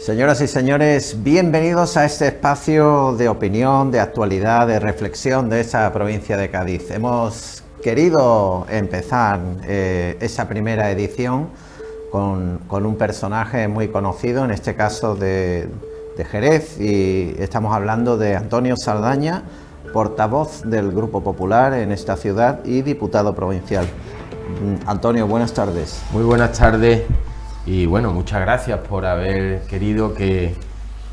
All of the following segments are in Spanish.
Señoras y señores, bienvenidos a este espacio de opinión, de actualidad, de reflexión de esa provincia de Cádiz. Hemos querido empezar esa primera edición con un personaje muy conocido, en este caso de Jerez, y estamos hablando de Antonio Saldaña, portavoz del Grupo Popular en esta ciudad y diputado provincial. Antonio, buenas tardes. Muy buenas tardes y bueno, muchas gracias por haber querido que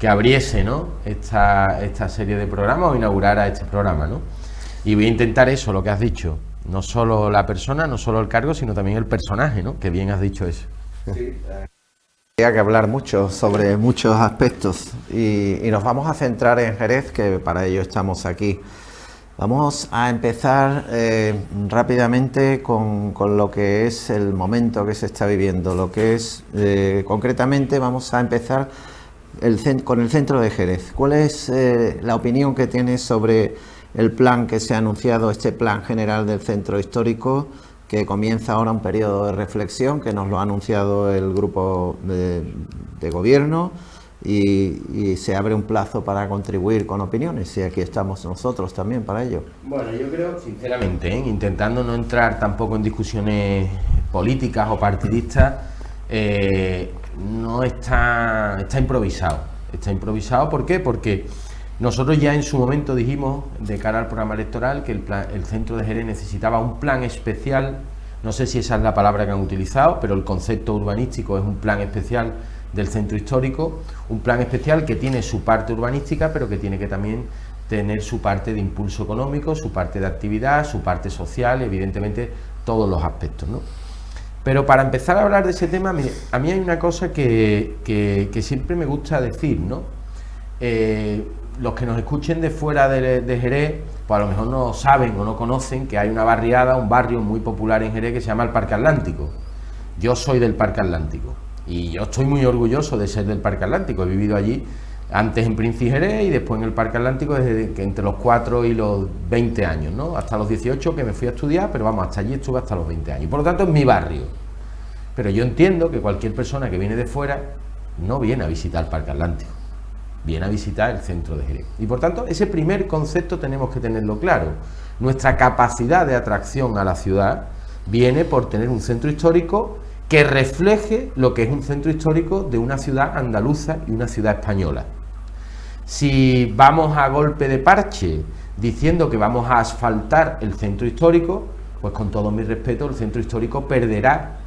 abriese, ¿no?, esta serie de programas o inaugurara este programa, ¿no? Y voy a intentar eso, lo que has dicho, no solo la persona, no solo el cargo, sino también el personaje, ¿no?, que bien has dicho eso. Sí. Hay que hablar mucho sobre muchos aspectos y nos vamos a centrar en Jerez, que para ello estamos aquí. Vamos a empezar rápidamente con lo que es el momento que se está viviendo, lo que es concretamente. Vamos a empezar con el centro de Jerez. ¿Cuál es la opinión que tienes sobre el plan que se ha anunciado, este plan general del centro histórico, que comienza ahora un periodo de reflexión, que nos lo ha anunciado el grupo de gobierno, y se abre un plazo para contribuir con opiniones, y aquí estamos nosotros también para ello? Bueno, yo creo, sinceramente, intentando no entrar tampoco en discusiones políticas o partidistas, no está improvisado. Está improvisado, ¿por qué? Porque nosotros ya en su momento dijimos, de cara al programa electoral, que el centro de Jerez necesitaba un plan especial. No sé si esa es la palabra que han utilizado, pero el concepto urbanístico es un plan especial del centro histórico, un plan especial que tiene su parte urbanística, pero que tiene que también tener su parte de impulso económico, su parte de actividad, su parte social, evidentemente todos los aspectos, ¿no? Pero para empezar a hablar de ese tema, mire, a mí hay una cosa que siempre me gusta decir, ¿no? Los que nos escuchen de fuera de Jerez, pues a lo mejor no saben o no conocen que hay una barriada, un barrio muy popular en Jerez que se llama el Parque Atlántico. Yo soy del Parque Atlántico y yo estoy muy orgulloso de ser del Parque Atlántico. He vivido allí antes en Príncipe Jerez y después en el Parque Atlántico desde que entre los 4 y los 20 años, ¿no? Hasta los 18 que me fui a estudiar, pero vamos, hasta allí estuve hasta los 20 años. Por lo tanto, es mi barrio. Pero yo entiendo que cualquier persona que viene de fuera no viene a visitar el Parque Atlántico, viene a visitar el centro de Jerez. Y por tanto, ese primer concepto tenemos que tenerlo claro. Nuestra capacidad de atracción a la ciudad viene por tener un centro histórico que refleje lo que es un centro histórico de una ciudad andaluza y una ciudad española. Si vamos a golpe de parche diciendo que vamos a asfaltar el centro histórico, pues con todo mi respeto, el centro histórico perderá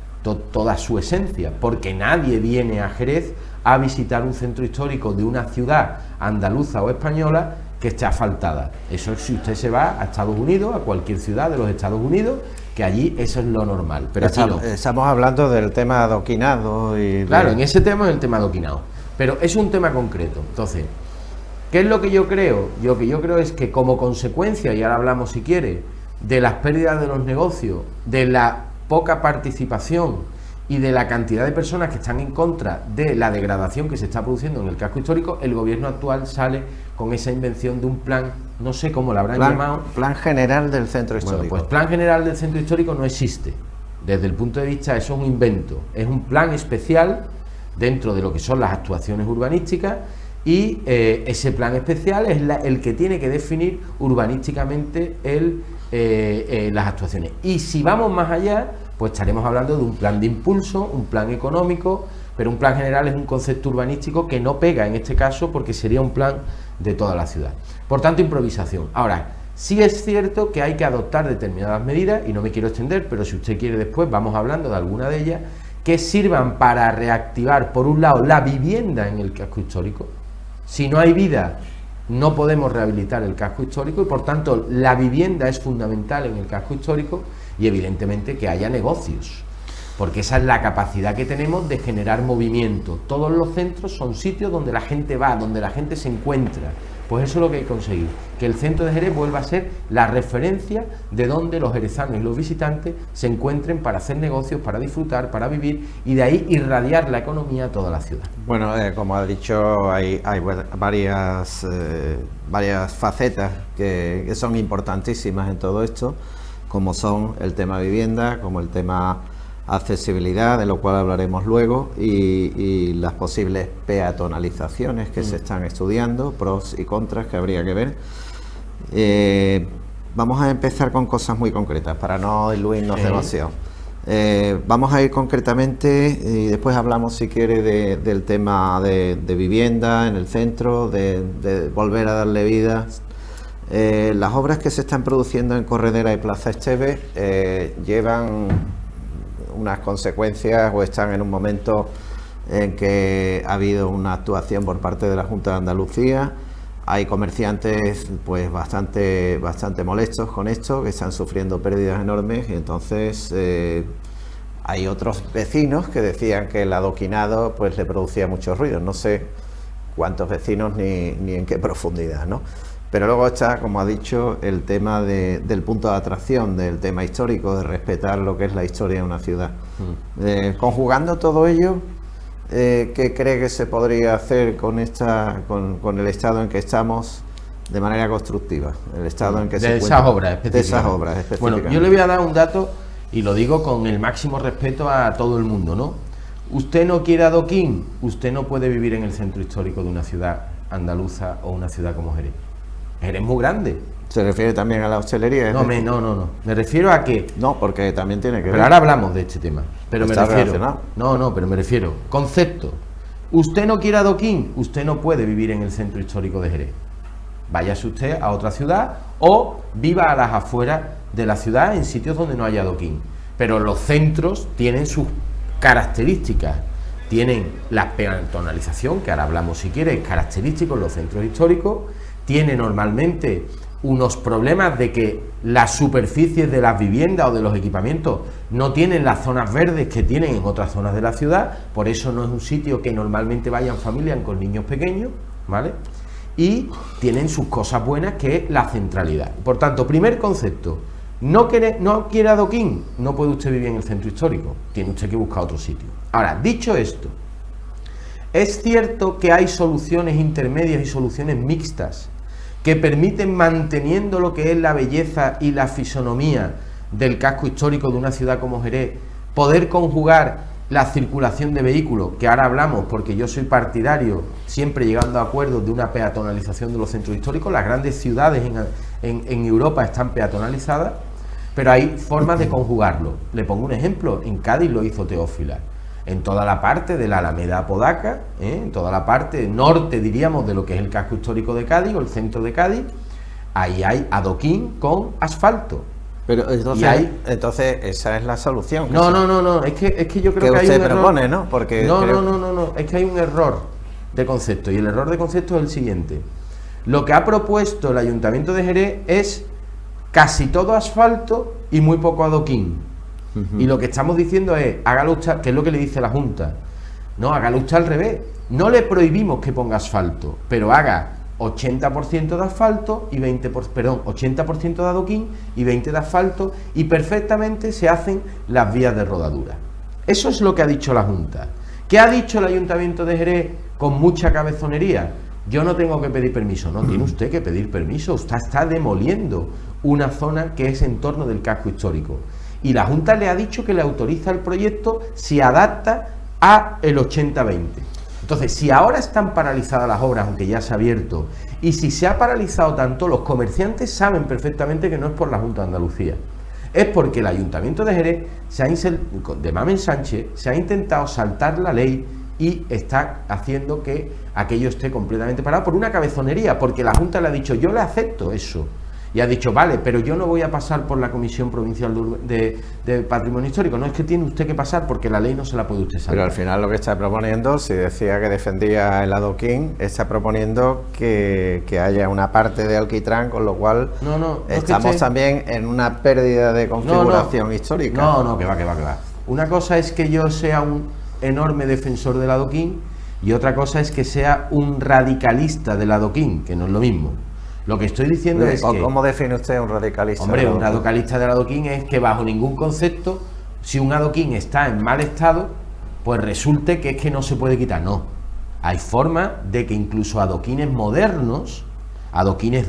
toda su esencia, porque nadie viene a Jerez a visitar un centro histórico de una ciudad andaluza o española que esté asfaltada. Eso es si usted se va a Estados Unidos, a cualquier ciudad de los Estados Unidos, que allí eso es lo normal. Pero estamos hablando del tema adoquinado y claro, en ese tema es el tema adoquinado, pero es un tema concreto. Entonces, ¿qué es lo que yo creo? Lo que yo creo es que como consecuencia, y ahora hablamos si quiere, de las pérdidas de los negocios, de la poca participación y de la cantidad de personas que están en contra de la degradación que se está produciendo en el casco histórico, el gobierno actual sale con esa invención de un plan, no sé cómo lo habrán llamado. Plan general del centro histórico. Bueno, pues plan general del centro histórico no existe. Desde el punto de vista, eso es un invento. Es un plan especial dentro de lo que son las actuaciones urbanísticas y ese plan especial es el que tiene que definir urbanísticamente las actuaciones. Y si vamos más allá, pues estaremos hablando de un plan de impulso, un plan económico, pero un plan general es un concepto urbanístico que no pega en este caso porque sería un plan de toda la ciudad. Por tanto, improvisación. Ahora, sí es cierto que hay que adoptar determinadas medidas, y no me quiero extender, pero si usted quiere después vamos hablando de alguna de ellas, que sirvan para reactivar, por un lado, la vivienda en el casco histórico. Si no hay vida, no podemos rehabilitar el casco histórico y por tanto la vivienda es fundamental en el casco histórico y evidentemente que haya negocios, porque esa es la capacidad que tenemos de generar movimiento. Todos los centros son sitios donde la gente va, donde la gente se encuentra. Pues eso es lo que hay que conseguir, que el centro de Jerez vuelva a ser la referencia de donde los jerezanos y los visitantes se encuentren para hacer negocios, para disfrutar, para vivir y de ahí irradiar la economía a toda la ciudad. Bueno, como ha dicho, hay varias facetas que son importantísimas en todo esto, como son el tema vivienda, como el tema accesibilidad, de lo cual hablaremos luego, y las posibles peatonalizaciones que se están estudiando, pros y contras que habría que ver. Vamos a empezar con cosas muy concretas para no diluirnos demasiado. Vamos a ir concretamente y después hablamos, si quiere, del tema de vivienda en el centro, de volver a darle vida. Las obras que se están produciendo en Corredera y Plaza Esteves llevan unas consecuencias o están en un momento en que ha habido una actuación por parte de la Junta de Andalucía. Hay comerciantes pues bastante molestos con esto, que están sufriendo pérdidas enormes, y entonces hay otros vecinos que decían que el adoquinado pues le producía mucho ruido. No sé cuántos vecinos ni en qué profundidad, ¿no? Pero luego está, como ha dicho, el tema del punto de atracción, del tema histórico, de respetar lo que es la historia de una ciudad. Conjugando todo ello, ¿qué cree que se podría hacer con el estado en que estamos de manera constructiva? El estado en que de esas obras específicamente. Bueno, yo le voy a dar un dato y lo digo con el máximo respeto a todo el mundo, ¿no? Usted no quiere adoquín, usted no puede vivir en el centro histórico de una ciudad andaluza o una ciudad como Jerez. Jerez es muy grande. ¿Se refiere también a la hostelería? No. Me refiero a que... No, porque también tiene que ver. Pero ahora hablamos de este tema. Pero me refiero... relacionado. No, pero me refiero... Concepto. Usted no quiere adoquín, usted no puede vivir en el centro histórico de Jerez. Váyase usted a otra ciudad o viva a las afueras de la ciudad en sitios donde no haya adoquín. Pero los centros tienen sus características. Tienen la peatonalización, que ahora hablamos si quiere, es característico en los centros históricos. Tiene normalmente unos problemas de que las superficies de las viviendas o de los equipamientos no tienen las zonas verdes que tienen en otras zonas de la ciudad, por eso no es un sitio que normalmente vayan familias con niños pequeños, ¿vale? Y tienen sus cosas buenas, que es la centralidad. Por tanto, primer concepto, no quiere adoquín, no puede usted vivir en el centro histórico, tiene usted que buscar otro sitio. Ahora, dicho esto, es cierto que hay soluciones intermedias y soluciones mixtas que permiten, manteniendo lo que es la belleza y la fisonomía del casco histórico de una ciudad como Jerez, poder conjugar la circulación de vehículos, que ahora hablamos porque yo soy partidario, siempre llegando a acuerdos, de una peatonalización de los centros históricos. Las grandes ciudades en Europa están peatonalizadas, pero hay formas de conjugarlo. Le pongo un ejemplo, en Cádiz lo hizo Teófila. En toda la parte de la Alameda Apodaca, en toda la parte norte, diríamos, de lo que es el casco histórico de Cádiz o el centro de Cádiz, ahí hay adoquín con asfalto. Pero entonces esa es la solución. No, es que yo creo que hay un error. Propone, ¿no? Porque no, es que hay un error de concepto, y el error de concepto es el siguiente. Lo que ha propuesto el Ayuntamiento de Jerez es casi todo asfalto y muy poco adoquín. Y lo que estamos diciendo es, hágalo usted, que es lo que le dice la Junta, no, hágalo usted al revés. No le prohibimos que ponga asfalto, pero haga 80% de asfalto y 80% de adoquín y 20% de asfalto, y perfectamente se hacen las vías de rodadura. Eso es lo que ha dicho la Junta. ¿Qué ha dicho el Ayuntamiento de Jerez con mucha cabezonería? Yo no tengo que pedir permiso. No, tiene usted que pedir permiso. Usted está demoliendo una zona que es en torno del casco histórico. Y la Junta le ha dicho que le autoriza el proyecto si adapta a el 80-20. Entonces, si ahora están paralizadas las obras, aunque ya se ha abierto, y si se ha paralizado tanto, los comerciantes saben perfectamente que no es por la Junta de Andalucía. Es porque el Ayuntamiento de Jerez, de Mamen Sánchez, se ha intentado saltar la ley y está haciendo que aquello esté completamente parado por una cabezonería, porque la Junta le ha dicho, yo le acepto eso. Y ha dicho, vale, pero yo no voy a pasar por la Comisión Provincial de Patrimonio Histórico. No, es que tiene usted que pasar porque la ley no se la puede usted saltar. Pero al final lo que está proponiendo, si decía que defendía el adoquín, está proponiendo que haya una parte de alquitrán, con lo cual estamos también en una pérdida de configuración histórica. No, que va. Una cosa es que yo sea un enorme defensor del adoquín y otra cosa es que sea un radicalista del adoquín, que no es lo mismo. Lo que estoy diciendo es que... ¿Cómo define usted un radicalista? Hombre, un radicalista del adoquín es que bajo ningún concepto, si un adoquín está en mal estado, pues resulte que es que no se puede quitar. No, hay forma de que incluso adoquines modernos, adoquines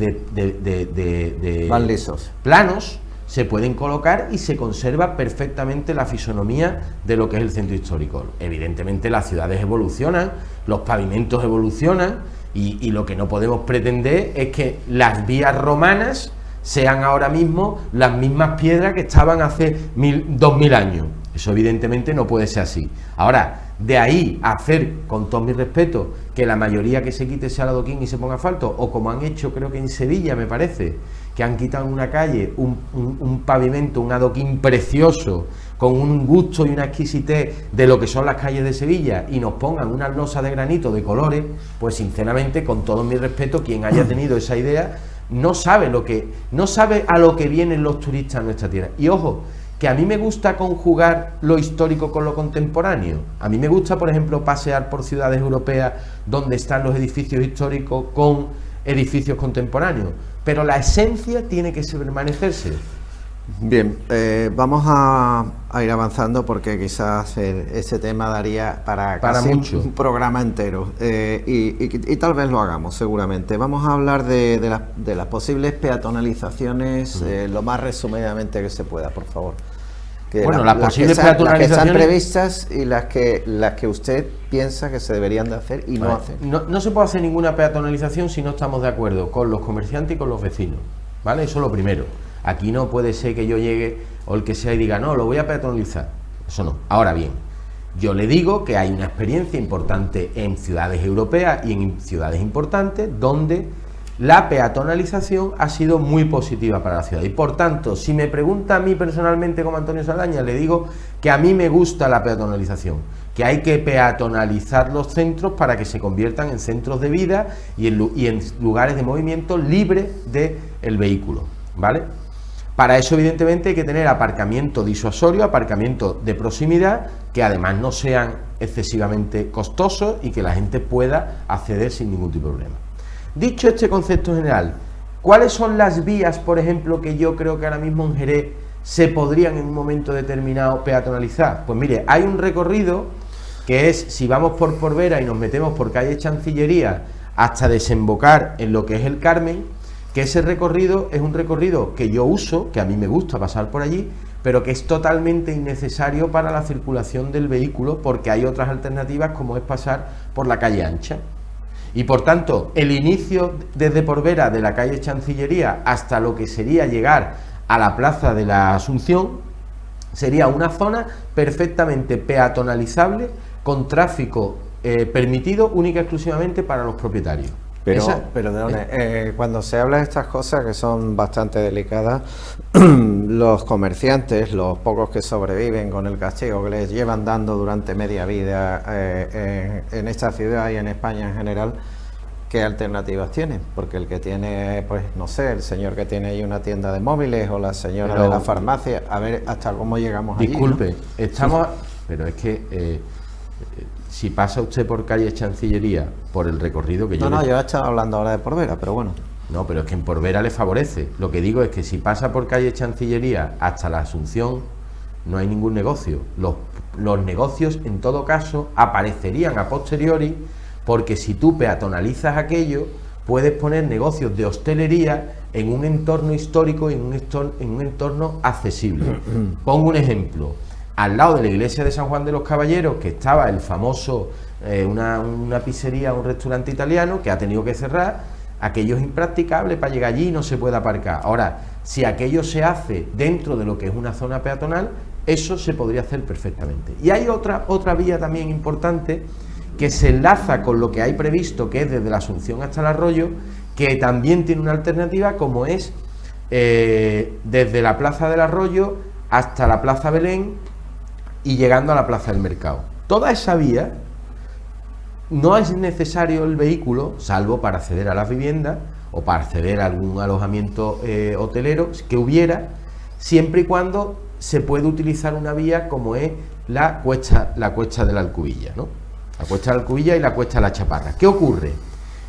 van lisos, planos, se pueden colocar y se conserva perfectamente la fisonomía de lo que es el centro histórico. Evidentemente las ciudades evolucionan, los pavimentos evolucionan y lo que no podemos pretender es que las vías romanas sean ahora mismo las mismas piedras que estaban hace 2000 años. Eso evidentemente no puede ser así. Ahora, de ahí a hacer, con todo mi respeto, que la mayoría que se quite sea el adoquín y se ponga asfalto, o como han hecho creo que en Sevilla, me parece, que han quitado en una calle un pavimento, un adoquín precioso, con un gusto y una exquisitez de lo que son las calles de Sevilla, y nos pongan unas losas de granito de colores, pues sinceramente, con todo mi respeto, quien haya tenido esa idea, no sabe a lo que vienen los turistas a nuestra tierra. Y ojo, que a mí me gusta conjugar lo histórico con lo contemporáneo. A mí me gusta, por ejemplo, pasear por ciudades europeas donde están los edificios históricos con edificios contemporáneos, pero la esencia tiene que permanecerse. Bien, vamos a ir avanzando porque quizás ese tema daría para casi mucho. Un programa entero, y tal vez lo hagamos seguramente. Vamos a hablar de las posibles peatonalizaciones, lo más resumidamente que se pueda, por favor. Bueno, las posibles peatonalizaciones, las que están previstas y las que usted piensa que se deberían de hacer y no hacen. No se puede hacer ninguna peatonalización si no estamos de acuerdo con los comerciantes y con los vecinos, ¿vale? Eso es lo primero. Aquí no puede ser que yo llegue o el que sea y diga, no, lo voy a peatonalizar. Eso no. Ahora bien, yo le digo que hay una experiencia importante en ciudades europeas y en ciudades importantes donde la peatonalización ha sido muy positiva para la ciudad. Y por tanto, si me pregunta a mí personalmente como Antonio Saldaña, le digo que a mí me gusta la peatonalización, que hay que peatonalizar los centros para que se conviertan en centros de vida y en lugares de movimiento libres del vehículo, ¿vale? Para eso, evidentemente, hay que tener aparcamiento disuasorio, aparcamiento de proximidad, que además no sean excesivamente costosos y que la gente pueda acceder sin ningún tipo de problema. Dicho este concepto general, ¿cuáles son las vías, por ejemplo, que yo creo que ahora mismo en Jerez se podrían en un momento determinado peatonalizar? Pues mire, hay un recorrido que es, si vamos por Porvera y nos metemos por calle Chancillería hasta desembocar en lo que es el Carmen, que ese recorrido es un recorrido que yo uso, que a mí me gusta pasar por allí, pero que es totalmente innecesario para la circulación del vehículo porque hay otras alternativas como es pasar por la calle ancha. Y por tanto, el inicio desde Porvera de la calle Chancillería hasta lo que sería llegar a la Plaza de la Asunción sería una zona perfectamente peatonalizable con tráfico permitido única y exclusivamente para los propietarios. Cuando se habla de estas cosas que son bastante delicadas, los comerciantes, los pocos que sobreviven con el castigo que les llevan dando durante media vida en esta ciudad y en España en general, ¿qué alternativas tienen? Porque el que tiene, pues no sé, el señor que tiene ahí una tienda de móviles o la señora de la farmacia, a ver hasta cómo llegamos allí. Disculpe, ¿no? Pero es que si pasa usted por calle Chancillería, por el recorrido que yo... yo he estado hablando ahora de Porvera, pero bueno. No, pero es que en Porvera le favorece. Lo que digo es que si pasa por calle Chancillería hasta la Asunción, no hay ningún negocio. Los negocios, en todo caso, aparecerían a posteriori, porque si tú peatonalizas aquello, puedes poner negocios de hostelería en un entorno histórico y en un entorno accesible. Pongo un ejemplo. Al lado de la iglesia de San Juan de los Caballeros, que estaba el famoso, una pizzería, un restaurante italiano, que ha tenido que cerrar, aquello es impracticable para llegar allí y no se puede aparcar. Ahora, si aquello se hace dentro de lo que es una zona peatonal, eso se podría hacer perfectamente. Y hay otra vía también importante que se enlaza con lo que hay previsto, que es desde la Asunción hasta el Arroyo, que también tiene una alternativa, como es desde la Plaza del Arroyo hasta la Plaza Belén, y llegando a la Plaza del Mercado. Toda esa vía no es necesario el vehículo, salvo para acceder a las viviendas o para acceder a algún alojamiento hotelero que hubiera, siempre y cuando se puede utilizar una vía como es la cuesta de la Alcubilla, ¿no? La cuesta de la Alcubilla y la cuesta de la Chaparra. ¿Qué ocurre?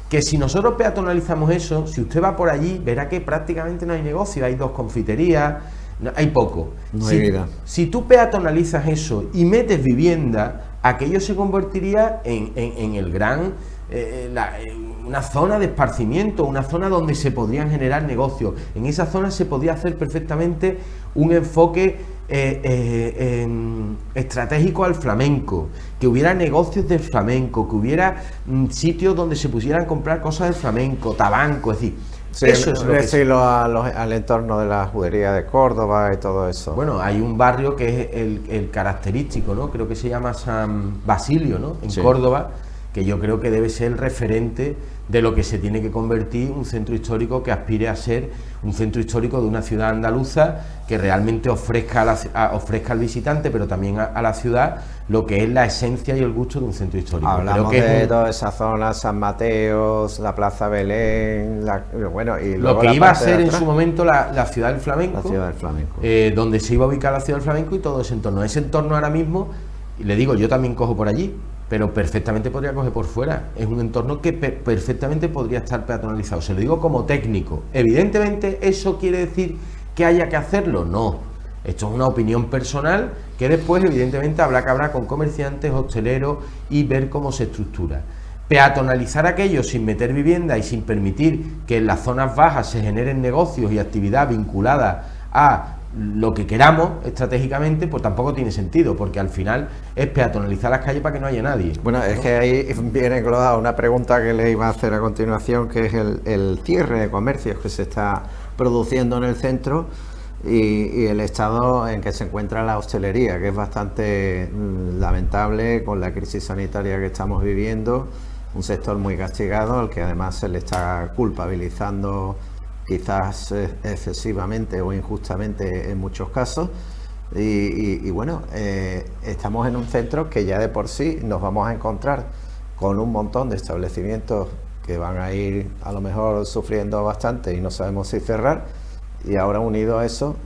Que si nosotros peatonalizamos eso, si usted va por allí, verá que prácticamente no hay negocio, hay 2 confiterías, no, hay poco. No hay vida. Si tú peatonalizas eso y metes vivienda, aquello se convertiría en el gran una zona de esparcimiento, una zona donde se podrían generar negocios. En esa zona se podría hacer perfectamente un enfoque estratégico al flamenco, que hubiera negocios del flamenco, que hubiera sitios donde se pusieran a comprar cosas del flamenco, tabanco, es decir, sí, eso es lo que al entorno de la judería de Córdoba y todo eso. Bueno, hay un barrio que es el característico, ¿no? Creo que se llama San Basilio, ¿no? En Córdoba, que yo creo que debe ser el referente de lo que se tiene que convertir un centro histórico que aspire a ser un centro histórico de una ciudad andaluza que realmente ofrezca al visitante, pero también a la ciudad, lo que es la esencia y el gusto de un centro histórico. Hablamos de toda esa zona, San Mateos, la Plaza Belén, bueno, y lo que iba a ser en su momento la ciudad del flamenco, la ciudad del flamenco. Donde se iba a ubicar la ciudad del flamenco y todo ese entorno. Ese entorno ahora mismo, y le digo, yo también cojo por allí, pero perfectamente podría coger por fuera. Es un entorno que perfectamente podría estar peatonalizado. Se lo digo como técnico. Evidentemente, ¿eso quiere decir que haya que hacerlo? No. Esto es una opinión personal que después, evidentemente, habrá que hablar con comerciantes, hosteleros y ver cómo se estructura. Peatonalizar aquello sin meter vivienda y sin permitir que en las zonas bajas se generen negocios y actividad vinculada a lo que queramos estratégicamente, pues tampoco tiene sentido, porque al final es peatonalizar las calles para que no haya nadie. Bueno, es que ahí viene englobada una pregunta que le iba a hacer a continuación, que es el cierre de comercios que se está produciendo en el centro y el estado en que se encuentra la hostelería, que es bastante lamentable con la crisis sanitaria que estamos viviendo, un sector muy castigado, al que además se le está culpabilizando quizás excesivamente o injustamente en muchos casos, y bueno, estamos en un centro que ya de por sí nos vamos a encontrar con un montón de establecimientos que van a ir a lo mejor sufriendo bastante y no sabemos si cerrar, y ahora unido a eso,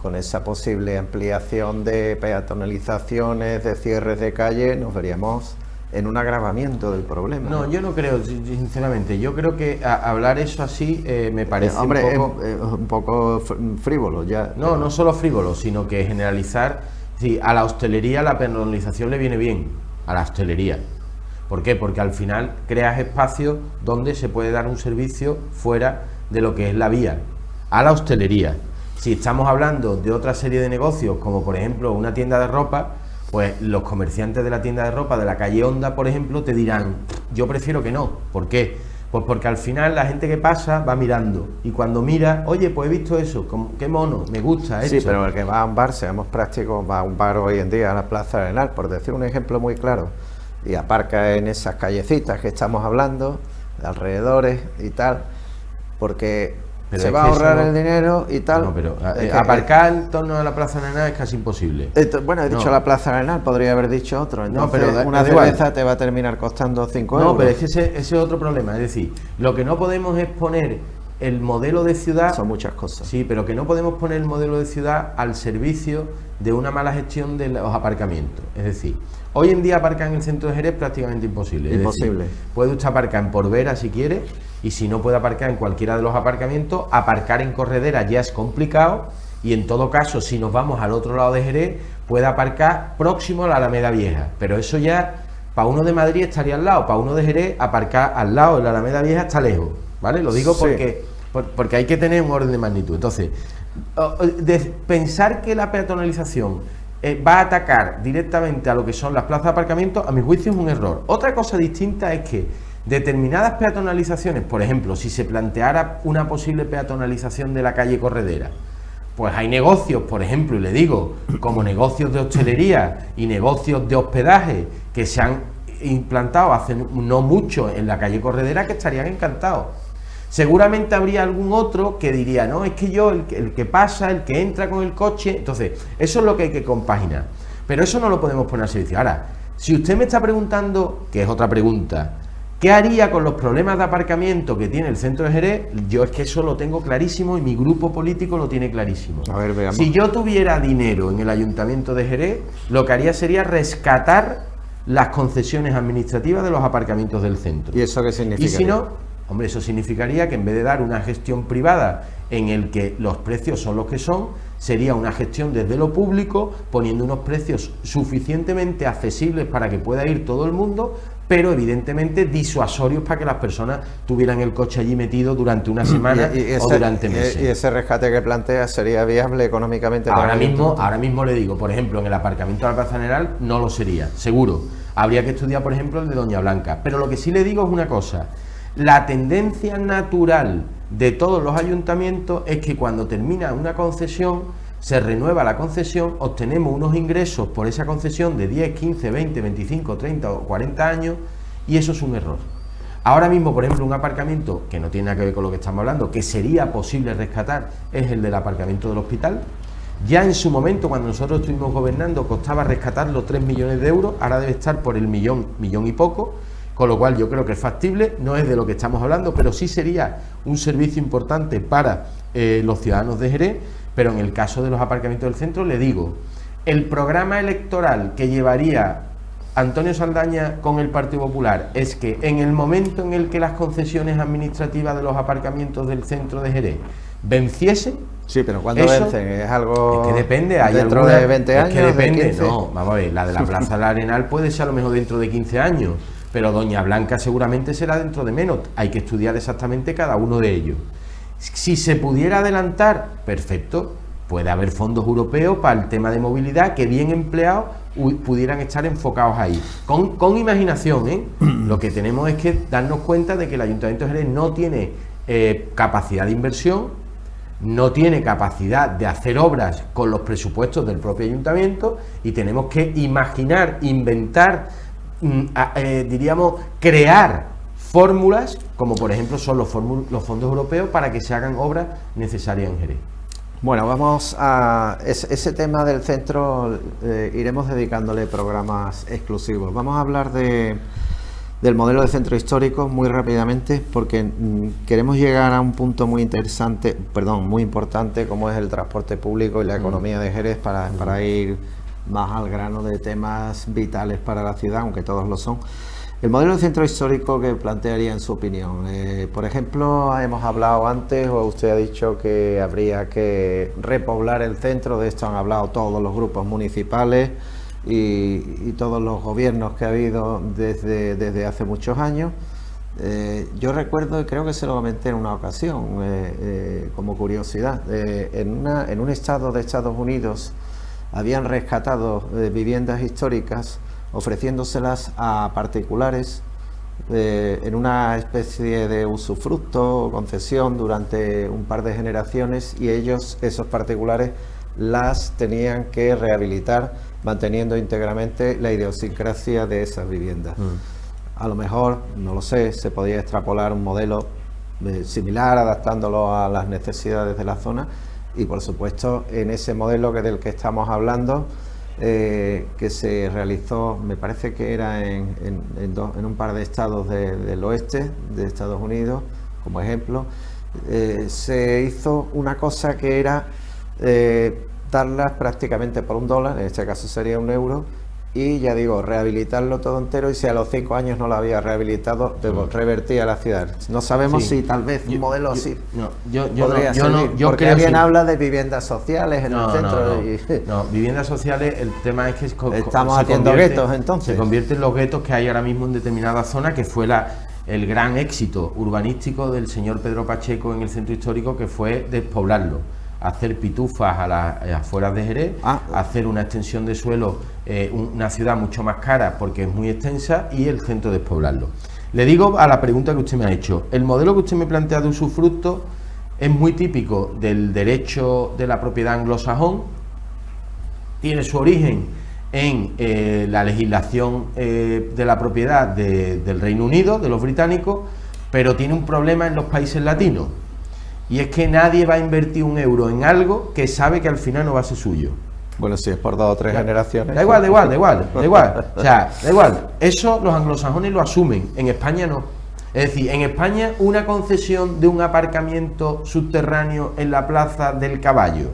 con esa posible ampliación de peatonalizaciones, de cierres de calle, nos veríamos en un agravamiento del problema. No, yo no creo, sinceramente. Yo creo que hablar eso así me parece un poco frívolo ya. No, no solo frívolo, sino que generalizar. Sí, a la hostelería la peatonalización le viene bien, a la hostelería. ¿Por qué? Porque al final creas espacios donde se puede dar un servicio fuera de lo que es la vía. A la hostelería. Si estamos hablando de otra serie de negocios, como por ejemplo una tienda de ropa, pues los comerciantes de la tienda de ropa de la calle Honda, por ejemplo, te dirán, yo prefiero que no. ¿Por qué? Pues porque al final la gente que pasa va mirando, y cuando mira, oye, pues he visto eso, qué mono, me gusta esto. Sí, pero el que va a un bar, seamos prácticos, va a un bar hoy en día, a la Plaza Arenal, por decir un ejemplo muy claro, y aparca en esas callecitas que estamos hablando, de alrededores y tal, porque se va a ahorrar el dinero y tal. No, pero aparcar en torno a la Plaza Arenal es casi imposible. Bueno, he dicho la Plaza Arenal, podría haber dicho otro. Entonces, no, pero una cerveza te va a terminar costando 5 euros. No, pero es que ese es otro problema. Es decir, lo que no podemos es poner el modelo de ciudad. Son muchas cosas. Sí, pero que no podemos poner el modelo de ciudad al servicio de una mala gestión de los aparcamientos. Es decir, hoy en día aparcar en el centro de Jerez es prácticamente imposible. Imposible. Es decir, puede usted aparcar en Porvera si quiere, y si no puede aparcar en cualquiera de los aparcamientos, aparcar en corredera ya es complicado, y en todo caso, si nos vamos al otro lado de Jerez, puede aparcar próximo a la Alameda Vieja, pero eso ya, para uno de Madrid estaría al lado, para uno de Jerez, aparcar al lado de la Alameda Vieja está lejos, ¿vale? Lo digo porque hay que tener un orden de magnitud. Entonces, pensar que la peatonalización va a atacar directamente a lo que son las plazas de aparcamiento, a mi juicio es un error. Otra cosa distinta es que determinadas peatonalizaciones, por ejemplo, si se planteara una posible peatonalización de la calle Corredera, pues hay negocios, por ejemplo, y le digo, como negocios de hostelería y negocios de hospedaje que se han implantado hace no mucho en la calle Corredera, que estarían encantados. Seguramente habría algún otro que diría, no, es que yo, el que pasa, el que entra con el coche. Entonces, eso es lo que hay que compaginar, pero eso no lo podemos poner a servicio. Ahora, si usted me está preguntando, que es otra pregunta, ¿qué haría con los problemas de aparcamiento que tiene el centro de Jerez? Yo es que eso lo tengo clarísimo y mi grupo político lo tiene clarísimo. A ver, veamos. Si yo tuviera dinero en el Ayuntamiento de Jerez, lo que haría sería rescatar las concesiones administrativas de los aparcamientos del centro. ¿Y eso qué significa? Y si no, hombre, eso significaría que en vez de dar una gestión privada en el que los precios son los que son, sería una gestión desde lo público, poniendo unos precios suficientemente accesibles para que pueda ir todo el mundo, pero evidentemente disuasorios para que las personas tuvieran el coche allí metido durante una semana o durante meses. ¿Y ese rescate que plantea sería viable económicamente? Ahora mismo le digo, por ejemplo, en el aparcamiento de la Plaza General no lo sería, seguro. Habría que estudiar, por ejemplo, el de Doña Blanca. Pero lo que sí le digo es una cosa: la tendencia natural de todos los ayuntamientos es que cuando termina una concesión, se renueva la concesión, obtenemos unos ingresos por esa concesión de 10, 15, 20, 25, 30 o 40 años, y eso es un error. Ahora mismo, por ejemplo, un aparcamiento que no tiene nada que ver con lo que estamos hablando, que sería posible rescatar, es el del aparcamiento del hospital. Ya en su momento, cuando nosotros estuvimos gobernando, costaba rescatarlo 3 millones de euros, ahora debe estar por el millón y poco, con lo cual yo creo que es factible, no es de lo que estamos hablando, pero sí sería un servicio importante para los ciudadanos de Jerez. Pero en el caso de los aparcamientos del centro, le digo, el programa electoral que llevaría Antonio Saldaña con el Partido Popular es que en el momento en el que las concesiones administrativas de los aparcamientos del centro de Jerez venciesen. Sí, pero ¿cuándo vencen? ¿Es algo es que depende, hay dentro alguna, de 20 años? Es que depende, de no, vamos a ver, la de la Plaza del Arenal puede ser a lo mejor dentro de 15 años, pero Doña Blanca seguramente será dentro de menos. Hay que estudiar exactamente cada uno de ellos. Si se pudiera adelantar, perfecto, puede haber fondos europeos para el tema de movilidad que bien empleados pudieran estar enfocados ahí. Con imaginación, ¿eh? Lo que tenemos es que darnos cuenta de que el Ayuntamiento de Jerez no tiene capacidad de inversión, no tiene capacidad de hacer obras con los presupuestos del propio ayuntamiento, y tenemos que imaginar, inventar, diríamos, crear fórmulas, como por ejemplo son los fondos europeos, para que se hagan obras necesarias en Jerez. Bueno, vamos a ese tema del centro, iremos dedicándole programas exclusivos. Vamos a hablar del modelo de centro histórico muy rápidamente, porque queremos llegar a un punto muy importante, como es el transporte público y la economía de Jerez, para ir más al grano de temas vitales para la ciudad, aunque todos lo son. El modelo de centro histórico que plantearía, en su opinión, por ejemplo, hemos hablado antes, o usted ha dicho que habría que repoblar el centro. De esto han hablado todos los grupos municipales y todos los gobiernos que ha habido desde hace muchos años. Yo recuerdo, y creo que se lo comenté en una ocasión, como curiosidad, en un estado de Estados Unidos habían rescatado viviendas históricas, ofreciéndoselas a particulares en una especie de usufructo o concesión durante un par de generaciones, y esos particulares, las tenían que rehabilitar manteniendo íntegramente la idiosincrasia de esas viviendas. A lo mejor, no lo sé, se podía extrapolar un modelo similar, adaptándolo a las necesidades de la zona, y por supuesto en ese modelo del que estamos hablando, que se realizó, me parece que era en un par de estados del oeste de Estados Unidos, como ejemplo, se hizo una cosa que era darlas prácticamente por $1, en este caso sería €1, y ya digo, rehabilitarlo todo entero, y si a los 5 años no lo había rehabilitado, revertía a la ciudad. No sabemos si tal vez un modelo así podría servir, porque alguien habla de viviendas sociales en el centro. No, viviendas sociales, el tema es que estamos haciendo guetos, entonces. Se convierten los guetos que hay ahora mismo en determinadas zonas, que fue el gran éxito urbanístico del señor Pedro Pacheco en el centro histórico, que fue despoblarlo, hacer pitufas a las afueras de Jerez, hacer una extensión de suelo, una ciudad mucho más cara porque es muy extensa, y el centro despoblarlo. Le digo a la pregunta que usted me ha hecho, el modelo que usted me plantea de usufructo es muy típico del derecho de la propiedad anglosajón, tiene su origen en la legislación de la propiedad del Reino Unido, de los británicos, pero tiene un problema en los países latinos. Y es que nadie va a invertir €1 en algo que sabe que al final no va a ser suyo. Bueno, si es por 2 o 3 generaciones. Da igual. O sea, da igual. Eso los anglosajones lo asumen, en España no. Es decir, en España una concesión de un aparcamiento subterráneo en la Plaza del Caballo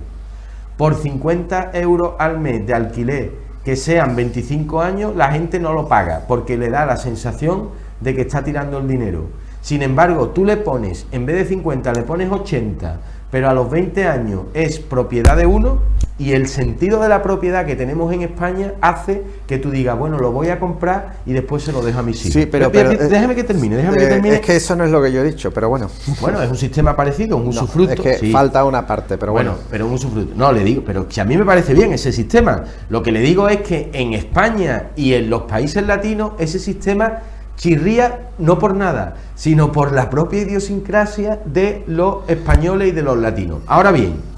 por 50 € al mes de alquiler, que sean 25 años, la gente no lo paga, porque le da la sensación de que está tirando el dinero. Sin embargo, tú le pones, en vez de 50, le pones 80, pero a los 20 años es propiedad de uno, Y el sentido de la propiedad que tenemos en España hace que tú digas, bueno, lo voy a comprar y después se lo dejo a mis hijos. Sí, pero déjame que termine. Es que eso no es lo que yo he dicho, pero bueno. Bueno, es un sistema parecido, un usufructo. Es que sí. falta una parte, pero bueno. Pero un usufructo. No, le digo, pero si a mí me parece bien ese sistema. Lo que le digo es que en España y en los países latinos ese sistema chirría no por nada, sino por la propia idiosincrasia de los españoles y de los latinos. Ahora bien,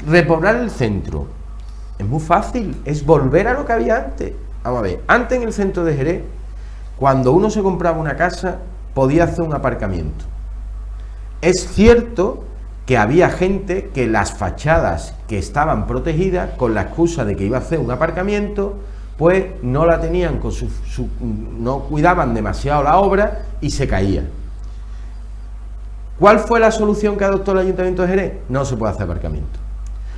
repoblar el centro es muy fácil, es volver a lo que había antes. Vamos a ver, antes en el centro de Jerez, cuando uno se compraba una casa, podía hacer un aparcamiento. Es cierto que había gente que las fachadas que estaban protegidas, con la excusa de que iba a hacer un aparcamiento, pues no la tenían con no cuidaban demasiado la obra y se caía. ¿Cuál fue la solución que adoptó el Ayuntamiento de Jerez? No se puede hacer aparcamiento.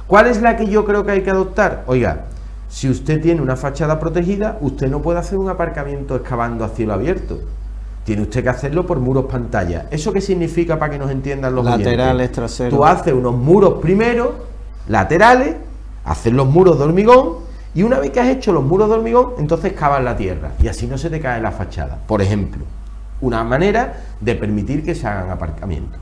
¿Cuál es la que yo creo que hay que adoptar? Oiga, si usted tiene una fachada protegida, usted no puede hacer un aparcamiento excavando a cielo abierto. Tiene usted que hacerlo por muros pantalla. ¿Eso qué significa para que nos entiendan los laterales, oyentes? traseros. Tú haces unos muros primero, laterales, haces los muros de hormigón, y una vez que has hecho los muros de hormigón, entonces cavas la tierra y así no se te cae la fachada. Por ejemplo, una manera de permitir que se hagan aparcamientos.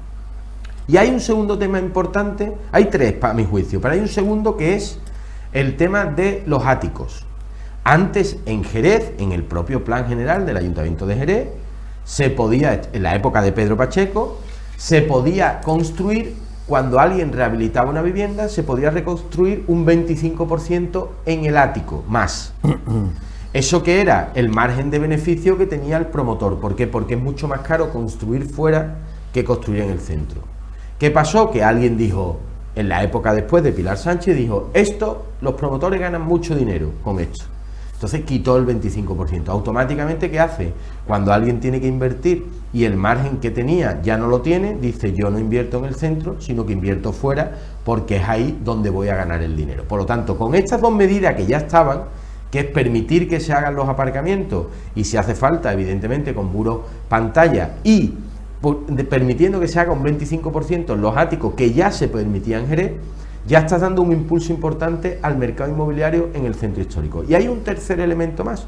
Y hay un segundo tema importante, hay tres para mi juicio, pero hay un segundo que es el tema de los áticos. Antes en Jerez, en el propio plan general del Ayuntamiento de Jerez, se podía, en la época de Pedro Pacheco, se podía construir, cuando alguien rehabilitaba una vivienda, se podía reconstruir un 25% en el ático, más. ¿Eso qué era? El margen de beneficio que tenía el promotor. ¿Por qué? Porque es mucho más caro construir fuera que construir en el centro. ¿Qué pasó? Que alguien dijo, en la época después de Pilar Sánchez, dijo, los promotores ganan mucho dinero con esto. Entonces quitó el 25%. Automáticamente, ¿qué hace? Cuando alguien tiene que invertir y el margen que tenía ya no lo tiene, dice, yo no invierto en el centro, sino que invierto fuera, porque es ahí donde voy a ganar el dinero. Por lo tanto, con estas dos medidas que ya estaban, que es permitir que se hagan los aparcamientos, y si hace falta, evidentemente, con muros pantalla, y permitiendo que se haga un 25% en los áticos, que ya se permitía en Jerez, ya estás dando un impulso importante al mercado inmobiliario en el centro histórico. Y hay un tercer elemento más.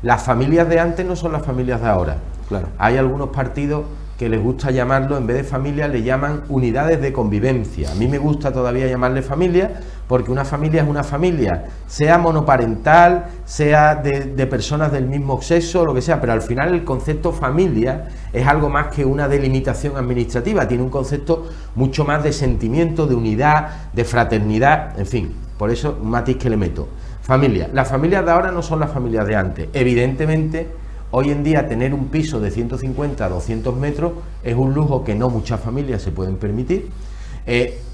Las familias de antes no son las familias de ahora. Claro. Hay algunos partidos que les gusta llamarlo, en vez de familia, le llaman unidades de convivencia. A mí me gusta todavía llamarle familia, porque una familia es una familia, sea monoparental, sea de personas del mismo sexo, lo que sea, pero al final el concepto familia es algo más que una delimitación administrativa, tiene un concepto mucho más de sentimiento, de unidad, de fraternidad, en fin, por eso un matiz que le meto. Familia. Las familias de ahora no son las familias de antes. Evidentemente, hoy en día tener un piso de 150 a 200 metros es un lujo que no muchas familias se pueden permitir,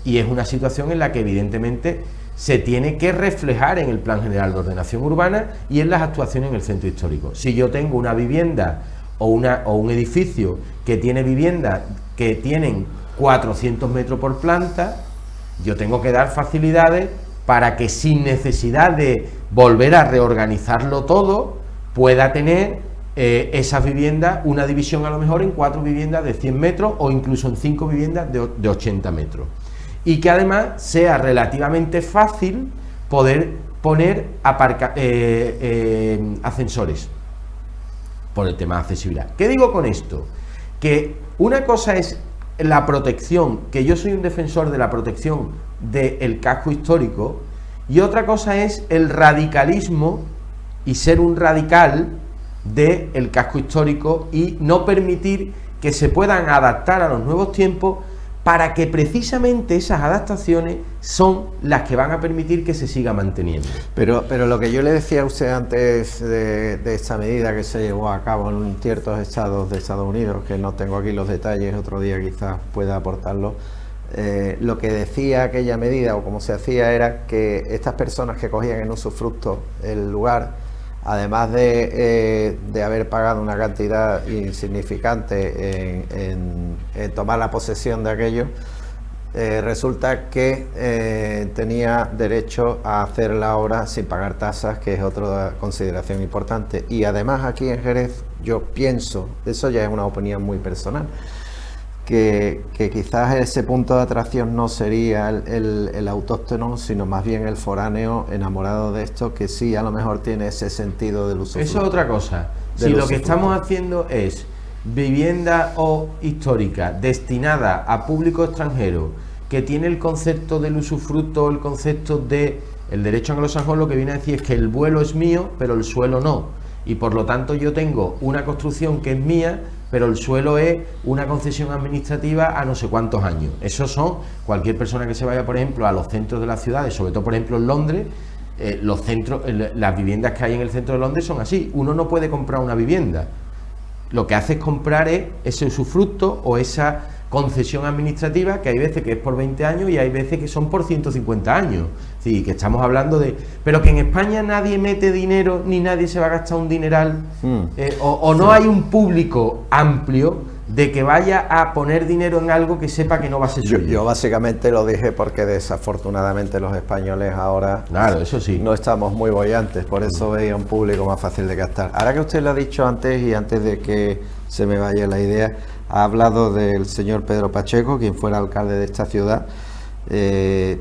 y es una situación en la que evidentemente se tiene que reflejar en el Plan General de Ordenación Urbana y en las actuaciones en el centro histórico. Si yo tengo una vivienda o un edificio que tiene viviendas que tienen 400 metros por planta, yo tengo que dar facilidades para que, sin necesidad de volver a reorganizarlo todo, pueda tener esas viviendas, una división a lo mejor en 4 viviendas de 100 metros o incluso en 5 viviendas de 80 metros. Y que además sea relativamente fácil poder poner ascensores por el tema de accesibilidad. ¿Qué digo con esto? Que una cosa es la protección, que yo soy un defensor de la protección del casco histórico, y otra cosa es el radicalismo y ser un radical del casco histórico y no permitir que se puedan adaptar a los nuevos tiempos, para que precisamente esas adaptaciones son las que van a permitir que se siga manteniendo. Pero lo que yo le decía a usted antes de esta medida que se llevó a cabo en ciertos estados de Estados Unidos, que no tengo aquí los detalles, otro día quizás pueda aportarlo, lo que decía aquella medida o cómo se hacía era que estas personas que cogían en usufructo el lugar, además de haber pagado una cantidad insignificante en tomar la posesión de aquello, resulta que tenía derecho a hacer la obra sin pagar tasas, que es otra consideración importante. Y además aquí en Jerez yo pienso, eso ya es una opinión muy personal, que quizás ese punto de atracción no sería el autóctono, sino más bien el foráneo enamorado de esto, que sí a lo mejor tiene ese sentido del usufructo. Eso es otra cosa. Si lo que estamos haciendo es vivienda histórica destinada a público extranjero, que tiene el concepto del usufructo, el concepto de el derecho anglosajón, lo que viene a decir es que el vuelo es mío, pero el suelo no, y por lo tanto yo tengo una construcción que es mía, pero el suelo es una concesión administrativa a no sé cuántos años. Esos son, cualquier persona que se vaya, por ejemplo, a los centros de las ciudades, sobre todo, por ejemplo, en Londres, los centros, las viviendas que hay en el centro de Londres son así. Uno no puede comprar una vivienda. Lo que hace es comprar ese usufructo o esa concesión administrativa, que hay veces que es por 20 años y hay veces que son por 150 años. Sí, que estamos hablando de... Pero que en España nadie mete dinero ni nadie se va a gastar un dineral, o no hay un público amplio de que vaya a poner dinero en algo que sepa que no va a ser suyo. Yo básicamente lo dije porque desafortunadamente los españoles ahora, claro, eso sí, no estamos muy bollantes, por eso veía un público más fácil de captar. Ahora que usted lo ha dicho antes, y antes de que se me vaya la idea, ha hablado del señor Pedro Pacheco, quien fuera alcalde de esta ciudad. En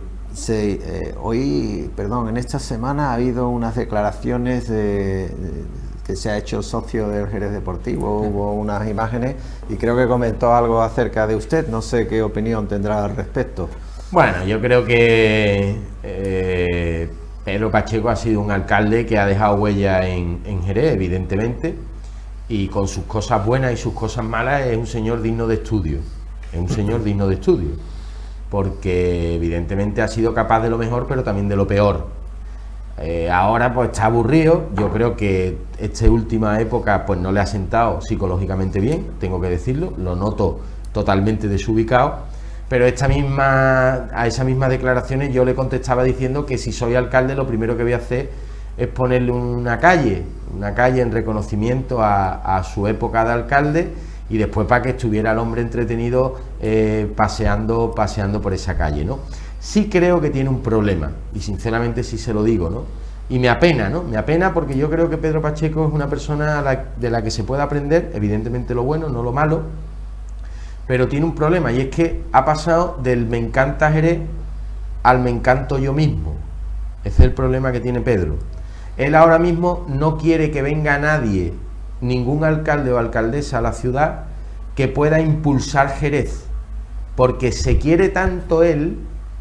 esta semana ha habido unas declaraciones que se ha hecho socio del Jerez Deportivo, hubo unas imágenes y creo que comentó algo acerca de usted, no sé qué opinión tendrá al respecto. Bueno, yo creo que Pedro Pacheco ha sido un alcalde que ha dejado huella en Jerez, evidentemente, y con sus cosas buenas y sus cosas malas es un señor digno de estudio, porque evidentemente ha sido capaz de lo mejor, pero también de lo peor. Ahora pues está aburrido. Yo creo que esta última época pues no le ha sentado psicológicamente bien, tengo que decirlo, lo noto totalmente desubicado, pero a esas mismas declaraciones yo le contestaba diciendo que si soy alcalde lo primero que voy a hacer es ponerle una calle en reconocimiento a su época de alcalde, y después para que estuviera el hombre entretenido paseando por esa calle, ¿no? Sí creo que tiene un problema, y sinceramente sí se lo digo, ¿no? Y me apena, ¿no? Me apena porque yo creo que Pedro Pacheco es una persona de la que se puede aprender, evidentemente lo bueno, no lo malo, pero tiene un problema, y es que ha pasado del me encanta Jerez al me encanto yo mismo. Ese es el problema que tiene Pedro. Él ahora mismo no quiere que venga nadie, ningún alcalde o alcaldesa a la ciudad que pueda impulsar Jerez, porque se quiere tanto él,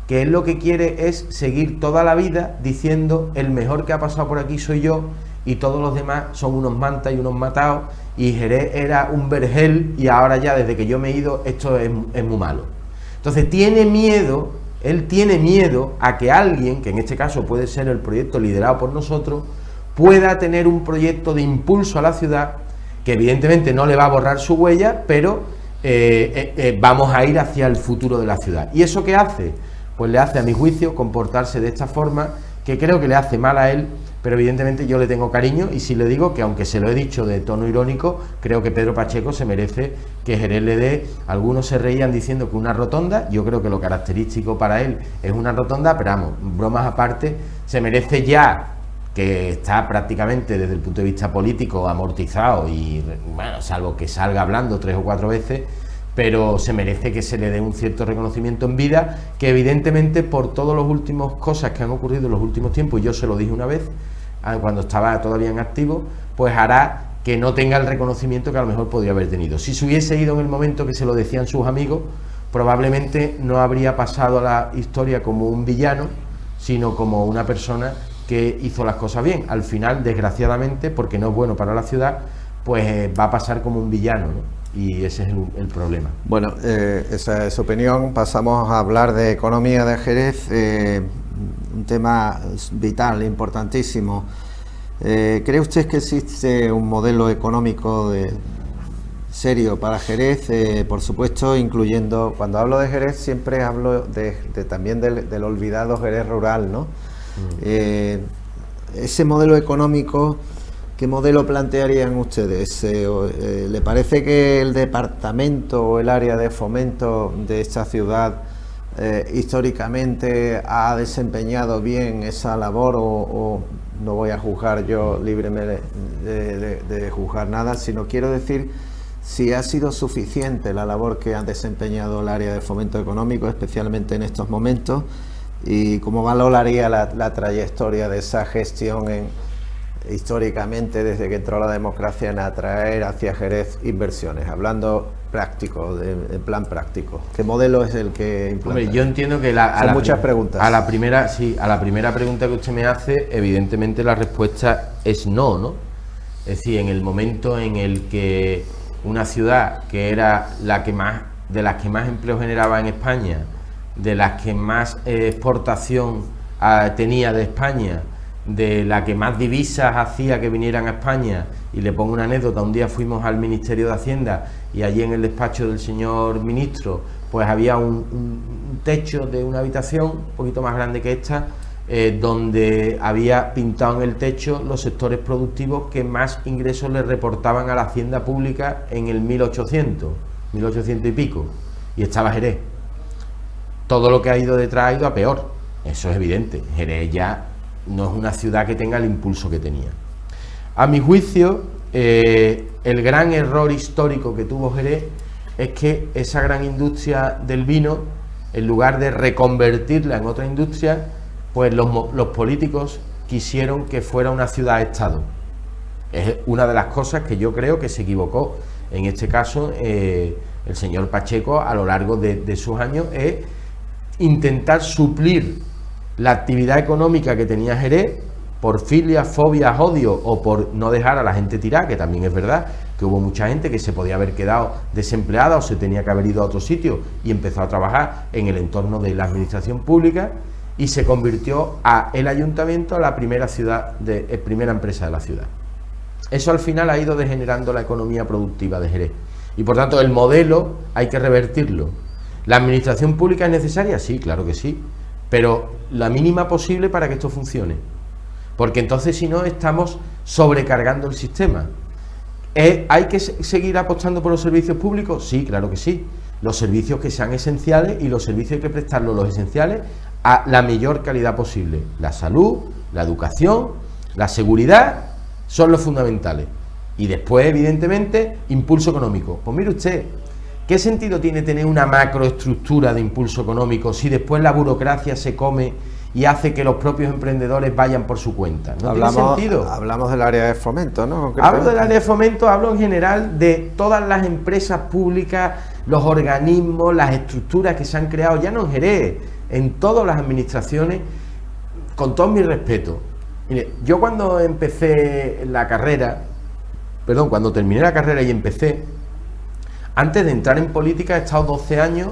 que él lo que quiere es seguir toda la vida diciendo el mejor que ha pasado por aquí soy yo y todos los demás son unos mantas y unos matados, y Jerez era un vergel y ahora ya desde que yo me he ido esto es muy malo. Entonces él tiene miedo a que alguien, que en este caso puede ser el proyecto liderado por nosotros, pueda tener un proyecto de impulso a la ciudad que evidentemente no le va a borrar su huella, pero vamos a ir hacia el futuro de la ciudad. ¿Y eso qué hace? Pues le hace, a mi juicio, comportarse de esta forma, que creo que le hace mal a él, pero evidentemente yo le tengo cariño, y sí le digo que, aunque se lo he dicho de tono irónico, creo que Pedro Pacheco se merece que Jerez le dé. Algunos se reían diciendo que una rotonda, yo creo que lo característico para él es una rotonda, pero vamos, bromas aparte, se merece, ya que está prácticamente desde el punto de vista político amortizado, y bueno, salvo que salga hablando 3 o 4 veces, pero se merece que se le dé un cierto reconocimiento en vida, que evidentemente por todas las últimas cosas que han ocurrido en los últimos tiempos, y yo se lo dije una vez cuando estaba todavía en activo, pues hará que no tenga el reconocimiento que a lo mejor podría haber tenido. Si se hubiese ido en el momento que se lo decían sus amigos, probablemente no habría pasado a la historia como un villano, sino como una persona que hizo las cosas bien. Al final, desgraciadamente, porque no es bueno para la ciudad, pues va a pasar como un villano, ¿no? Y ese es el problema. Bueno, esa es su opinión. Pasamos a hablar de economía de Jerez, un tema vital, importantísimo. ¿Cree usted que existe un modelo económico serio para Jerez? Por supuesto, incluyendo, cuando hablo de Jerez siempre hablo también del olvidado Jerez rural, ¿no? Ese modelo económico, ¿qué modelo plantearían ustedes? ¿Le parece que el departamento o el área de fomento de esta ciudad históricamente ha desempeñado bien esa labor, o no voy a juzgar yo libremente de juzgar nada, sino quiero decir si ha sido suficiente la labor que ha desempeñado el área de fomento económico, especialmente en estos momentos, y cómo valoraría la trayectoria de esa gestión históricamente desde que entró la democracia en atraer hacia Jerez inversiones, hablando práctico, en plan práctico. ¿Qué modelo es el que implanta? Hombre, yo entiendo que son muchas preguntas. A la primera pregunta que usted me hace, evidentemente la respuesta es no, ¿no? Es decir, en el momento en el que una ciudad que era de las que más empleo generaba en España, de las que más exportación tenía de España, de la que más divisas hacía que vinieran a España, y le pongo una anécdota: un día fuimos al Ministerio de Hacienda y allí en el despacho del señor ministro pues había un techo de una habitación un poquito más grande que esta, donde había pintado en el techo los sectores productivos que más ingresos le reportaban a la hacienda pública en el 1800 y pico, y estaba Jerez. Todo lo que ha ido detrás ha ido a peor, eso es evidente. Jerez ya no es una ciudad que tenga el impulso que tenía. A mi juicio, el gran error histórico que tuvo Jerez es que esa gran industria del vino, en lugar de reconvertirla en otra industria, pues los políticos quisieron que fuera una ciudad-estado. Es una de las cosas que yo creo que se equivocó, en este caso, el señor Pacheco a lo largo de sus años, es intentar suplir la actividad económica que tenía Jerez por filias, fobias, odio, o por no dejar a la gente tirar, que también es verdad que hubo mucha gente que se podía haber quedado desempleada o se tenía que haber ido a otro sitio y empezó a trabajar en el entorno de la administración pública, y se convirtió el ayuntamiento a la primera empresa de la ciudad. Eso al final ha ido degenerando la economía productiva de Jerez, y por tanto el modelo hay que revertirlo. ¿La administración pública es necesaria? Sí, claro que sí, pero la mínima posible para que esto funcione, porque entonces si no estamos sobrecargando el sistema. ¿Hay que seguir apostando por los servicios públicos? Sí, claro que sí. Los servicios que sean esenciales, y los servicios hay que prestarlos, los esenciales, a la mayor calidad posible. La salud, la educación, la seguridad son los fundamentales. Y después, evidentemente, impulso económico. Pues mire usted, ¿qué sentido tiene tener una macroestructura de impulso económico si después la burocracia se come y hace que los propios emprendedores vayan por su cuenta? No tiene sentido. Hablamos del área de fomento, ¿no? Hablo del área de fomento, hablo en general de todas las empresas públicas, los organismos, las estructuras que se han creado, ya no en Jerez, en todas las administraciones, con todo mi respeto. Mire, yo cuando cuando terminé la carrera y empecé, antes de entrar en política he estado 12 años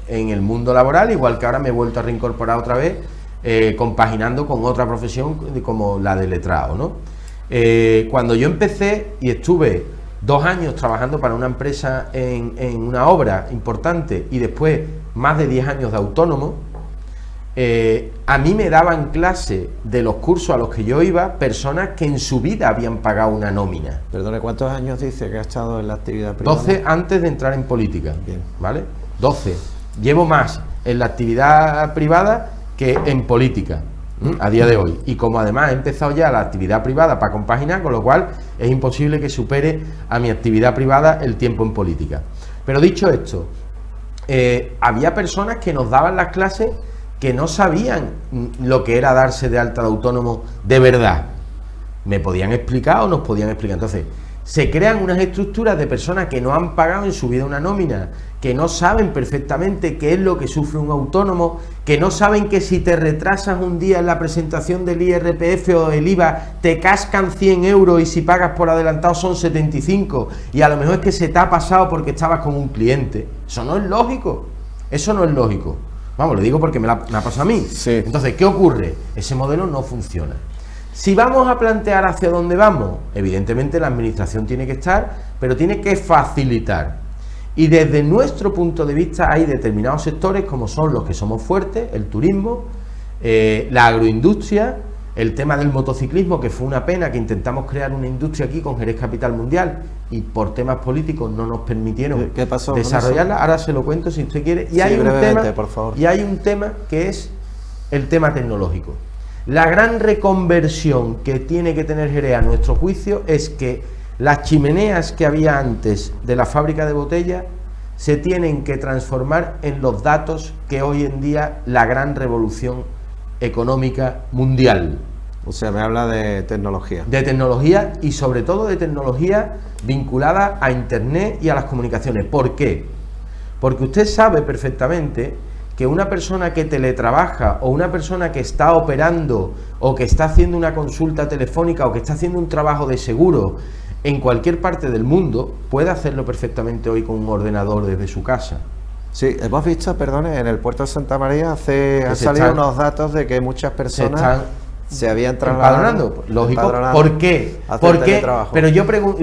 en el mundo laboral, igual que ahora me he vuelto a reincorporar otra vez, compaginando con otra profesión como la de letrado, ¿no? Cuando yo empecé y estuve 2 años trabajando para una empresa en una obra importante, y después más de 10 años de autónomo, a mí me daban clase de los cursos a los que yo iba personas que en su vida habían pagado una nómina. Perdone, ¿cuántos años dice que ha estado en la actividad privada? 12 antes de entrar en política. Bien. ¿Vale? 12. Llevo más en la actividad privada que en política a día de hoy, y como además he empezado ya la actividad privada para compaginar, con lo cual es imposible que supere a mi actividad privada el tiempo en política. Pero dicho esto, había personas que nos daban las clases que no sabían lo que era darse de alta de autónomo de verdad. Me podían explicar o nos podían explicar. Entonces, se crean unas estructuras de personas que no han pagado en su vida una nómina, que no saben perfectamente qué es lo que sufre un autónomo, que no saben que si te retrasas un día en la presentación del IRPF o el IVA, te cascan 100 euros, y si pagas por adelantado son 75, y a lo mejor es que se te ha pasado porque estabas con un cliente. Eso no es lógico, eso no es lógico. Vamos, lo digo porque me ha pasado a mí. Sí. Entonces, ¿qué ocurre? Ese modelo no funciona. Si vamos a plantear hacia dónde vamos, evidentemente la administración tiene que estar, pero tiene que facilitar. Y desde nuestro punto de vista hay determinados sectores, como son los que somos fuertes: el turismo, la agroindustria, el tema del motociclismo, que fue una pena que intentamos crear una industria aquí con Jerez Capital Mundial y por temas políticos no nos permitieron desarrollarla. Ahora se lo cuento si usted quiere. Y, sí, hay por favor. Y hay un tema que es el tema tecnológico. La gran reconversión que tiene que tener Jerez, a nuestro juicio, es que Las chimeneas que había antes de la fábrica de botella se tienen que transformar en los datos que hoy en día la gran revolución económica mundial. O sea, me habla de tecnología. De tecnología y sobre todo de tecnología vinculada a Internet y a las comunicaciones. ¿Por qué? Porque usted sabe perfectamente que una persona que teletrabaja o una persona que está operando o que está haciendo una consulta telefónica o que está haciendo un trabajo de seguro en cualquier parte del mundo puede hacerlo perfectamente hoy con un ordenador desde su casa. Sí, hemos visto, perdone, en el puerto de Santa María han salido unos datos de que muchas personas se habían trasladado. Empadronando, lógico. ¿Por qué?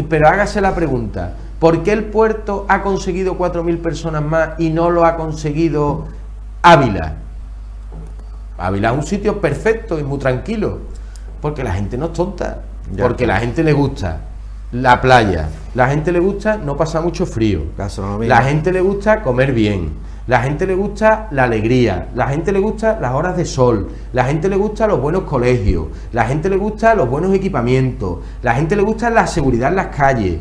Pero hágase la pregunta, ¿por qué el puerto ha conseguido 4.000 personas más y no lo ha conseguido Ávila? Ávila es un sitio perfecto y muy tranquilo, porque la gente no es tonta, porque la gente le gusta la playa, la gente le gusta no pasar mucho frío, la gente le gusta comer bien, la gente le gusta la alegría, la gente le gusta las horas de sol, la gente le gusta los buenos colegios, la gente le gusta los buenos equipamientos, la gente le gusta la seguridad en las calles.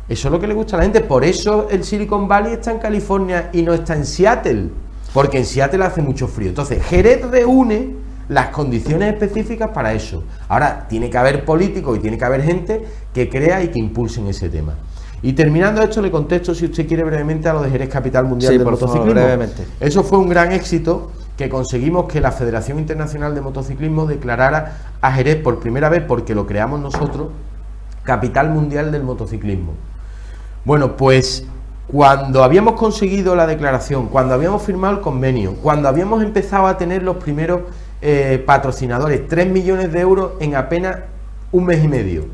Eso es lo que le gusta a la gente. Por eso el Silicon Valley está en California y no está en Seattle, porque en Seattle hace mucho frío. Entonces Jerez reúne las condiciones específicas para eso. Ahora tiene que haber políticos y tiene que haber gente que crea y que impulsen ese tema. Y terminando esto, le contesto, si usted quiere, brevemente a lo de Jerez Capital Mundial del Motociclismo. Favor, brevemente. Eso fue un gran éxito, que conseguimos que la Federación Internacional de Motociclismo declarara a Jerez por primera vez, porque lo creamos nosotros, Capital Mundial del Motociclismo. Bueno, pues cuando habíamos conseguido la declaración, cuando habíamos firmado el convenio, cuando habíamos empezado a tener los primeros patrocinadores, 3 millones de euros en apenas un mes y medio,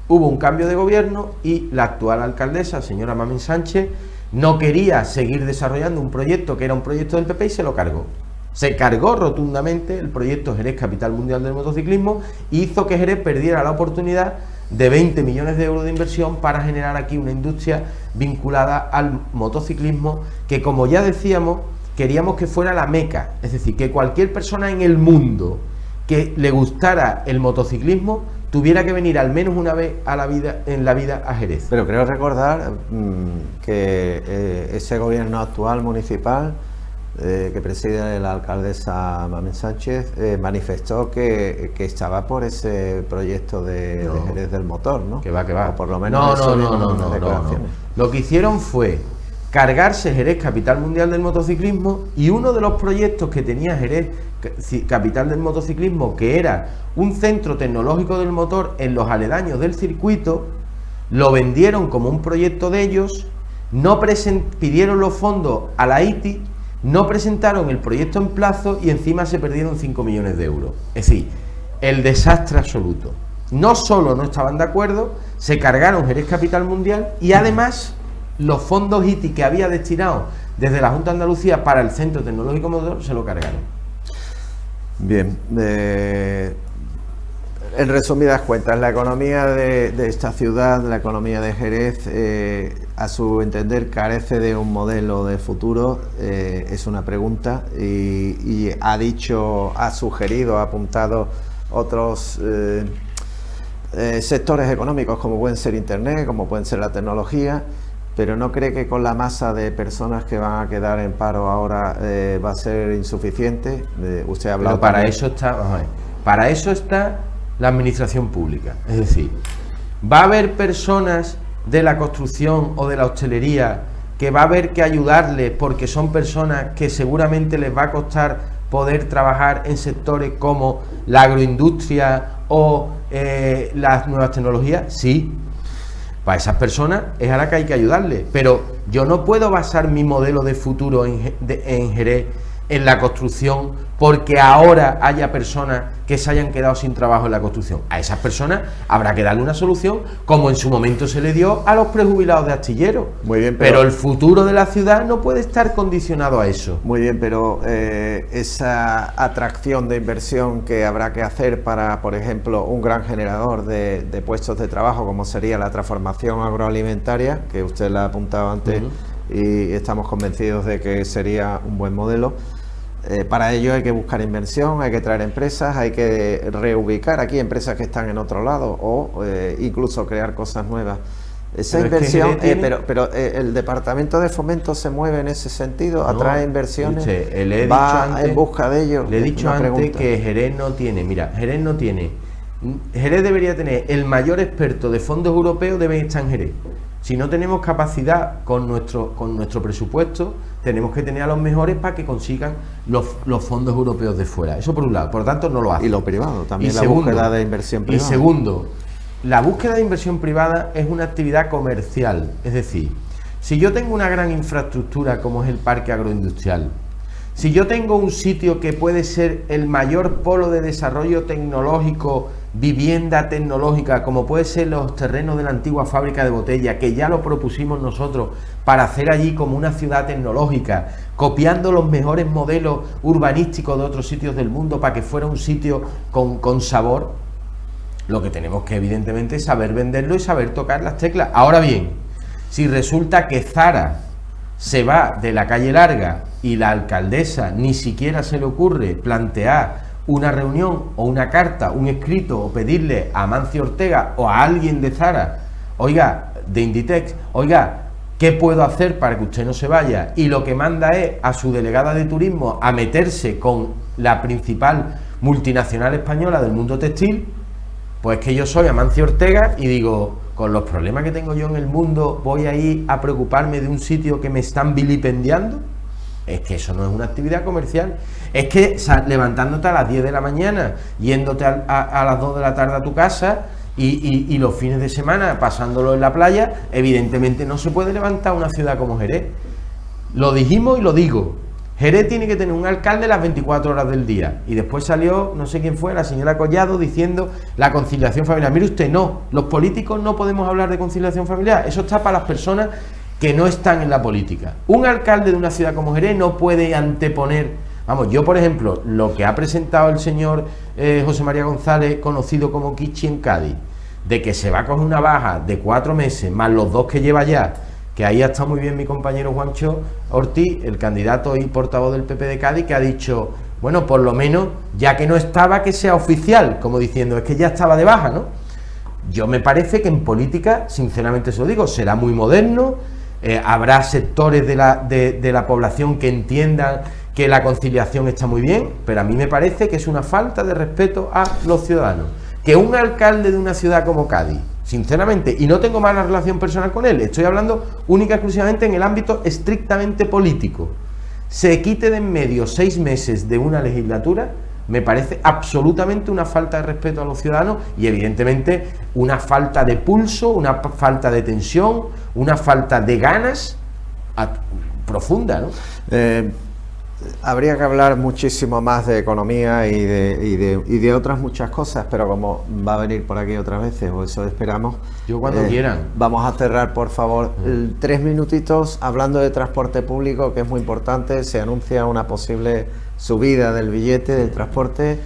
hubo un cambio de gobierno y la actual alcaldesa, señora Mamen Sánchez, no quería seguir desarrollando un proyecto que era un proyecto del PP y se lo cargó. Se cargó rotundamente el proyecto Jerez Capital Mundial del Motociclismo y hizo que Jerez perdiera la oportunidad de 20 millones de euros de inversión para generar aquí una industria vinculada al motociclismo que, como ya decíamos, queríamos que fuera la meca, es decir, que cualquier persona en el mundo que le gustara el motociclismo tuviera que venir al menos una vez en la vida a Jerez. Pero creo recordar que ese gobierno actual municipal que preside la alcaldesa Mamen Sánchez manifestó que estaba por ese proyecto de Jerez del motor, ¿no? Que va. O por lo menos no. Lo que hicieron fue cargarse Jerez Capital Mundial del Motociclismo, y uno de los proyectos que tenía Jerez Capital del Motociclismo, que era un centro tecnológico del motor en los aledaños del circuito, lo vendieron como un proyecto de ellos, pidieron los fondos a la ITI, no presentaron el proyecto en plazo y encima se perdieron 5 millones de euros. Es decir, el desastre absoluto. No solo no estaban de acuerdo, se cargaron Jerez Capital Mundial y además los fondos ITI que había destinado desde la Junta de Andalucía para el Centro Tecnológico Motor se lo cargaron. Bien, en resumidas cuentas, la economía de esta ciudad, la economía de Jerez, a su entender carece de un modelo de futuro, es una pregunta, y ha sugerido, ha apuntado otros sectores económicos como pueden ser Internet, como pueden ser la tecnología, pero no cree que con la masa de personas que van a quedar en paro ahora va a ser insuficiente. Usted ha hablado. Pero para eso está la administración pública. Es decir, va a haber personas de la construcción o de la hostelería que va a haber que ayudarles porque son personas que seguramente les va a costar poder trabajar en sectores como la agroindustria o las nuevas tecnologías. Sí. Para esas personas es a la que hay que ayudarles, pero yo no puedo basar mi modelo de futuro en Jerez en la construcción porque ahora haya personas que se hayan quedado sin trabajo en la construcción. A esas personas habrá que darle una solución, como en su momento se le dio a los prejubilados de astillero. Muy bien, pero el futuro de la ciudad no puede estar condicionado a eso. Muy bien, pero esa atracción de inversión que habrá que hacer para, por ejemplo, un gran generador de puestos de trabajo, como sería la transformación agroalimentaria, que usted la ha apuntado antes, y estamos convencidos de que sería un buen modelo. Para ello hay que buscar inversión, hay que traer empresas, hay que reubicar aquí empresas que están en otro lado o incluso crear cosas nuevas. Esa inversión, pero el Departamento de Fomento se mueve en ese sentido, atrae inversiones, va en busca de ello. Le he dicho antes que Jerez no tiene, mira, Jerez debería tener el mayor experto de fondos europeos, debe estar en Jerez. Si no tenemos capacidad con nuestro presupuesto, tenemos que tener a los mejores para que consigan los fondos europeos de fuera. Eso por un lado, por lo tanto no lo hace. Y lo privado, también la búsqueda de inversión privada. Y segundo, la búsqueda de inversión privada es una actividad comercial, es decir, si yo tengo una gran infraestructura como es el parque agroindustrial, si yo tengo un sitio que puede ser el mayor polo de desarrollo tecnológico, vivienda tecnológica, como puede ser los terrenos de la antigua fábrica de botella, que ya lo propusimos nosotros para hacer allí como una ciudad tecnológica, copiando los mejores modelos urbanísticos de otros sitios del mundo para que fuera un sitio con sabor. Lo que tenemos que evidentemente es saber venderlo y saber tocar las teclas. Ahora bien, si resulta que Zara se va de la calle Larga y la alcaldesa ni siquiera se le ocurre plantear una reunión o una carta, un escrito o pedirle a Amancio Ortega o a alguien de Zara, oiga, de Inditex, oiga, ¿qué puedo hacer para que usted no se vaya? Y lo que manda es a su delegada de turismo a meterse con la principal multinacional española del mundo textil. Pues que yo soy Amancio Ortega y digo, con los problemas que tengo yo en el mundo, ¿voy a ir a preocuparme de un sitio que me están vilipendiando? Es que eso no es una actividad comercial. Es que levantándote a las 10 de la mañana, yéndote a las 2 de la tarde a tu casa y los fines de semana pasándolo en la playa, evidentemente no se puede levantar una ciudad como Jerez. Lo dijimos y lo digo. Jerez tiene que tener un alcalde las 24 horas del día. Y después salió, no sé quién fue, la señora Collado, diciendo la conciliación familiar. Mire usted, no, los políticos no podemos hablar de conciliación familiar. Eso está para las personas que no están en la política. Un alcalde de una ciudad como Jerez no puede anteponer. Vamos, yo por ejemplo, lo que ha presentado el señor José María González, conocido como Kichi en Cádiz, de que se va a coger una baja de 4 meses, más los 2 que lleva ya, que ahí está muy bien mi compañero Juancho Ortiz, el candidato y portavoz del PP de Cádiz, que ha dicho, bueno, por lo menos, ya que no estaba, que sea oficial, como diciendo, es que ya estaba de baja, ¿no? Yo me parece que en política, sinceramente se lo digo, será muy moderno, habrá sectores de la población que entiendan que la conciliación está muy bien, pero a mí me parece que es una falta de respeto a los ciudadanos. Que un alcalde de una ciudad como Cádiz, sinceramente, y no tengo mala relación personal con él, estoy hablando única y exclusivamente en el ámbito estrictamente político, se quite de en medio 6 meses de una legislatura, me parece absolutamente una falta de respeto a los ciudadanos y evidentemente una falta de pulso, una falta de tensión, una falta de ganas profunda, ¿no? Habría que hablar muchísimo más de economía y de otras muchas cosas, pero como va a venir por aquí otras veces, o eso esperamos. Yo cuando quieran. Vamos a cerrar, por favor, 3 minutitos hablando de transporte público, que es muy importante. Se anuncia una posible subida del billete del transporte.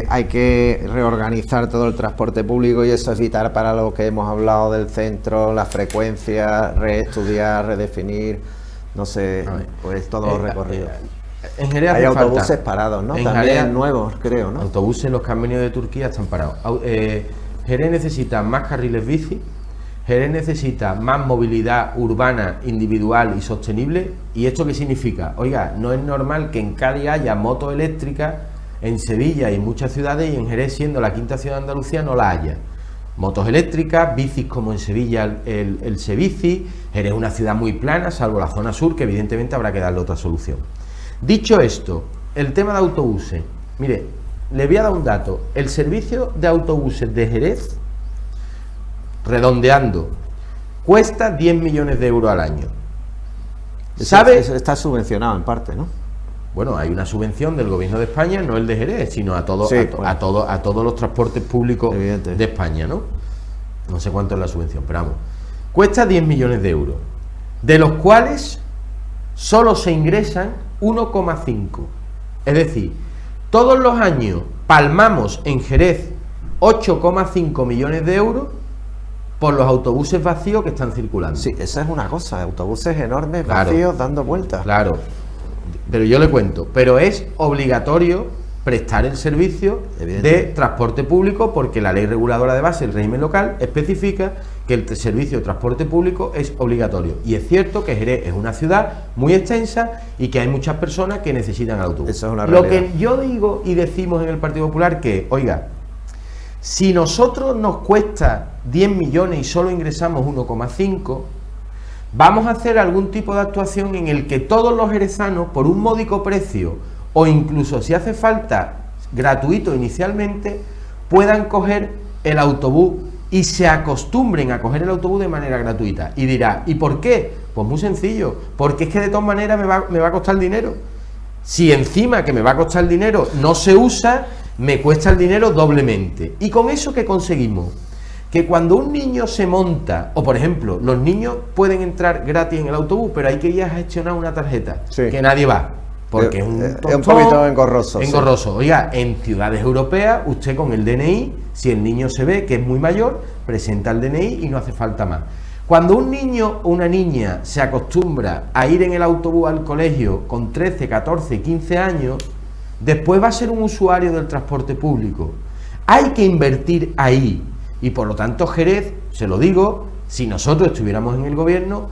Hay que reorganizar todo el transporte público y eso es vital para lo que hemos hablado del centro, la frecuencia, reestudiar, redefinir. No sé, pues todos los recorridos. En Jerez hay autobuses parados, ¿no? También Jerez, nuevos, creo, ¿no? Autobuses, los convenios de Turquía están parados. Jerez necesita más carriles bici, Jerez necesita más movilidad urbana, individual y sostenible. ¿Y esto qué significa? Oiga, no es normal que en Cádiz haya motos eléctricas, en Sevilla y en muchas ciudades, y en Jerez, siendo la quinta ciudad de Andalucía, no la haya. Motos eléctricas, bicis como en Sevilla el Sebici. Jerez es una ciudad muy plana, salvo la zona sur, que evidentemente habrá que darle otra solución. Dicho esto, el tema de autobuses. Mire, le voy a dar un dato. El servicio de autobuses de Jerez, redondeando, cuesta 10 millones de euros al año. ¿Sabe? Está subvencionado en parte, ¿no? Bueno, hay una subvención del gobierno de España, no el de Jerez, sino a todos los transportes públicos de España, ¿no? No sé cuánto es la subvención, pero vamos. Cuesta 10 millones de euros, de los cuales solo se ingresan 1,5. Es decir, todos los años palmamos en Jerez 8,5 millones de euros por los autobuses vacíos que están circulando. Sí, esa es una cosa, autobuses enormes, vacíos, dando vueltas. Claro. pero yo le cuento, pero es obligatorio prestar el servicio de transporte público, porque la ley reguladora de base del régimen local especifica que el servicio de transporte público es obligatorio. Y es cierto que Jerez es una ciudad muy extensa y que hay muchas personas que necesitan autobús. Eso es una realidad. Lo que yo digo y decimos en el Partido Popular, que, oiga, si nosotros nos cuesta 10 millones y solo ingresamos 1,5, vamos a hacer algún tipo de actuación en el que todos los jerezanos, por un módico precio, o incluso si hace falta gratuito inicialmente, puedan coger el autobús y se acostumbren a coger el autobús de manera gratuita. Y dirá, ¿y por qué? Pues muy sencillo, porque es que de todas maneras me va a costar dinero. Si encima que me va a costar dinero no se usa, me cuesta el dinero doblemente. ¿Y con eso qué conseguimos? Que cuando un niño se monta, o por ejemplo, los niños pueden entrar gratis en el autobús, pero hay que ir a gestionar una tarjeta, que nadie va, porque es un poquito engorroso. Engorroso. Oiga, en ciudades europeas, usted con el DNI, si el niño se ve que es muy mayor, presenta el DNI y no hace falta más. Cuando un niño o una niña se acostumbra a ir en el autobús al colegio con 13, 14, 15 años, después va a ser un usuario del transporte público. Hay que invertir ahí. Y por lo tanto, Jerez, se lo digo, si nosotros estuviéramos en el gobierno,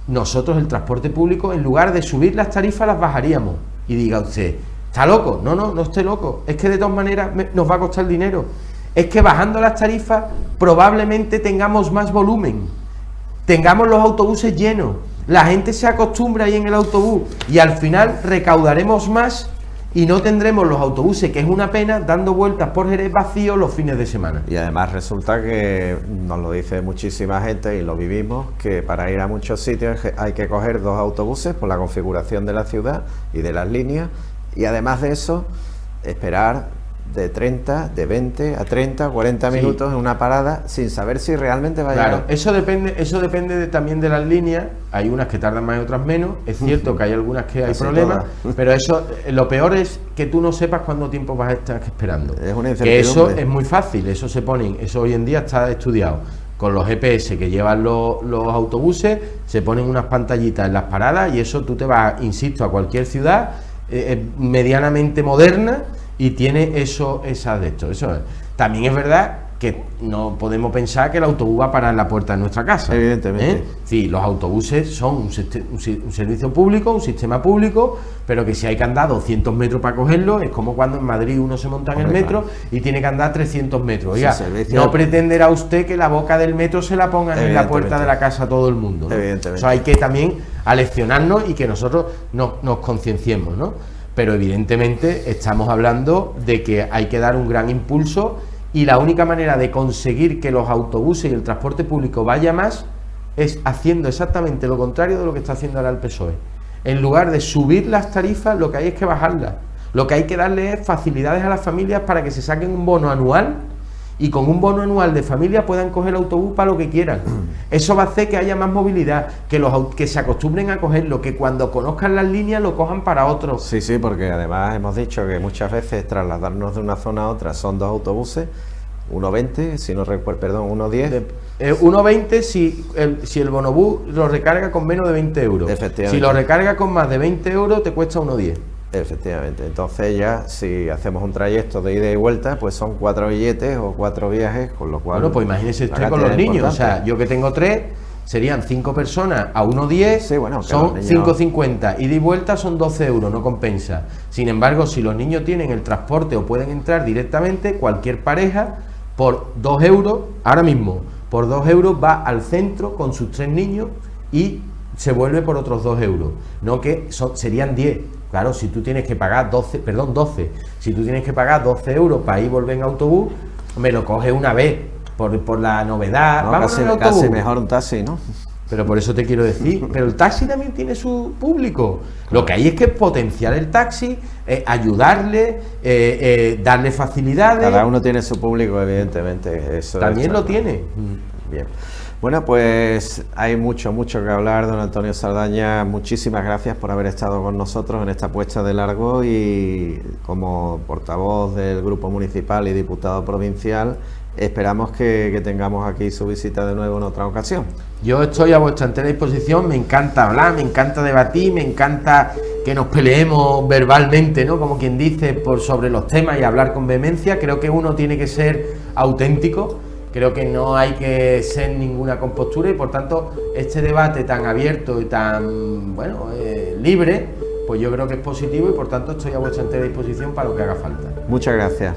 nosotros el transporte público, en lugar de subir las tarifas, las bajaríamos. Y diga usted, ¿está loco? No, no esté loco. Es que de todas maneras nos va a costar dinero. Es que bajando las tarifas probablemente tengamos más volumen, tengamos los autobuses llenos, la gente se acostumbra ahí en el autobús y al final recaudaremos más y no tendremos los autobuses, que es una pena, dando vueltas por Jerez vacíos los fines de semana. Y además resulta que nos lo dice muchísima gente y lo vivimos, que para ir a muchos sitios hay que coger 2 autobuses por la configuración de la ciudad y de las líneas, y además de eso esperar de 30, de 20 a 30, 40 minutos en una parada sin saber si realmente va a llegar. Claro, eso depende también de las líneas. Hay unas que tardan más y otras menos. Es cierto que hay algunas que hay problemas, pero eso, lo peor es que tú no sepas cuánto tiempo vas a estar esperando. Es una incertidumbre. Que eso es muy fácil, eso hoy en día está estudiado. Con los GPS que llevan los autobuses, se ponen unas pantallitas en las paradas y eso tú te vas, insisto, a cualquier ciudad medianamente moderna y tiene eso es. También es verdad que no podemos pensar que el autobús va a parar en la puerta de nuestra casa. Evidentemente. Sí, los autobuses son un servicio público, un sistema público, pero que si hay que andar 200 metros para cogerlo, es como cuando en Madrid uno se monta en el metro y tiene que andar 300 metros. Oiga, no pretenderá usted que la boca del metro se la pongan en la puerta de la casa a todo el mundo, ¿no? Evidentemente. Eso hay que también aleccionarnos y que nosotros nos concienciemos, ¿no? Pero evidentemente estamos hablando de que hay que dar un gran impulso y la única manera de conseguir que los autobuses y el transporte público vaya más es haciendo exactamente lo contrario de lo que está haciendo ahora el PSOE. En lugar de subir las tarifas, lo que hay es que bajarlas. Lo que hay que darle es facilidades a las familias para que se saquen un bono anual y con un bono anual de familia puedan coger el autobús para lo que quieran. Eso va a hacer que haya más movilidad, que se acostumbren a cogerlo, que cuando conozcan las líneas lo cojan para otros. Sí, porque además hemos dicho que muchas veces trasladarnos de una zona a otra son 2 autobuses, 1,20, si no recuerdo, perdón, 1,10. 1,20 si el bonobús lo recarga con menos de 20 euros. Efectivamente. Si lo recarga con más de 20 euros te cuesta 1,10. Efectivamente, entonces ya si hacemos un trayecto de ida y vuelta, pues son 4 billetes o 4 viajes, con lo cual... Bueno, pues imagínese usted con los niños, o sea, yo que tengo 3, serían 5 personas a 1,10, sí, bueno, son 5,50, ida y vuelta son 12 euros, no compensa. Sin embargo, si los niños tienen el transporte o pueden entrar directamente, cualquier pareja, por 2 euros, ahora mismo, por 2 euros va al centro con sus 3 niños y se vuelve por otros 2 euros, no que serían 10. Claro, si tú tienes que pagar 12, si tú tienes que pagar 12 euros para ir y volver en autobús, me lo coges una vez, por la novedad. No, casi mejor un taxi, ¿no? Pero por eso te quiero decir, pero el taxi también tiene su público. Lo que hay es que potenciar el taxi, ayudarle, darle facilidades. Cada uno tiene su público, evidentemente. Eso también lo tiene. Bien. Bueno, pues hay mucho que hablar, don Antonio Saldaña. Muchísimas gracias por haber estado con nosotros en esta puesta de largo y como portavoz del Grupo Municipal y diputado provincial, esperamos que tengamos aquí su visita de nuevo en otra ocasión. Yo estoy a vuestra entera disposición, me encanta hablar, me encanta debatir, me encanta que nos peleemos verbalmente, ¿no? Como quien dice, sobre los temas y hablar con vehemencia. Creo que uno tiene que ser auténtico, creo que no hay que ser ninguna compostura y por tanto este debate tan abierto y tan, bueno, libre, pues yo creo que es positivo y por tanto estoy a vuestra entera disposición para lo que haga falta. Muchas gracias.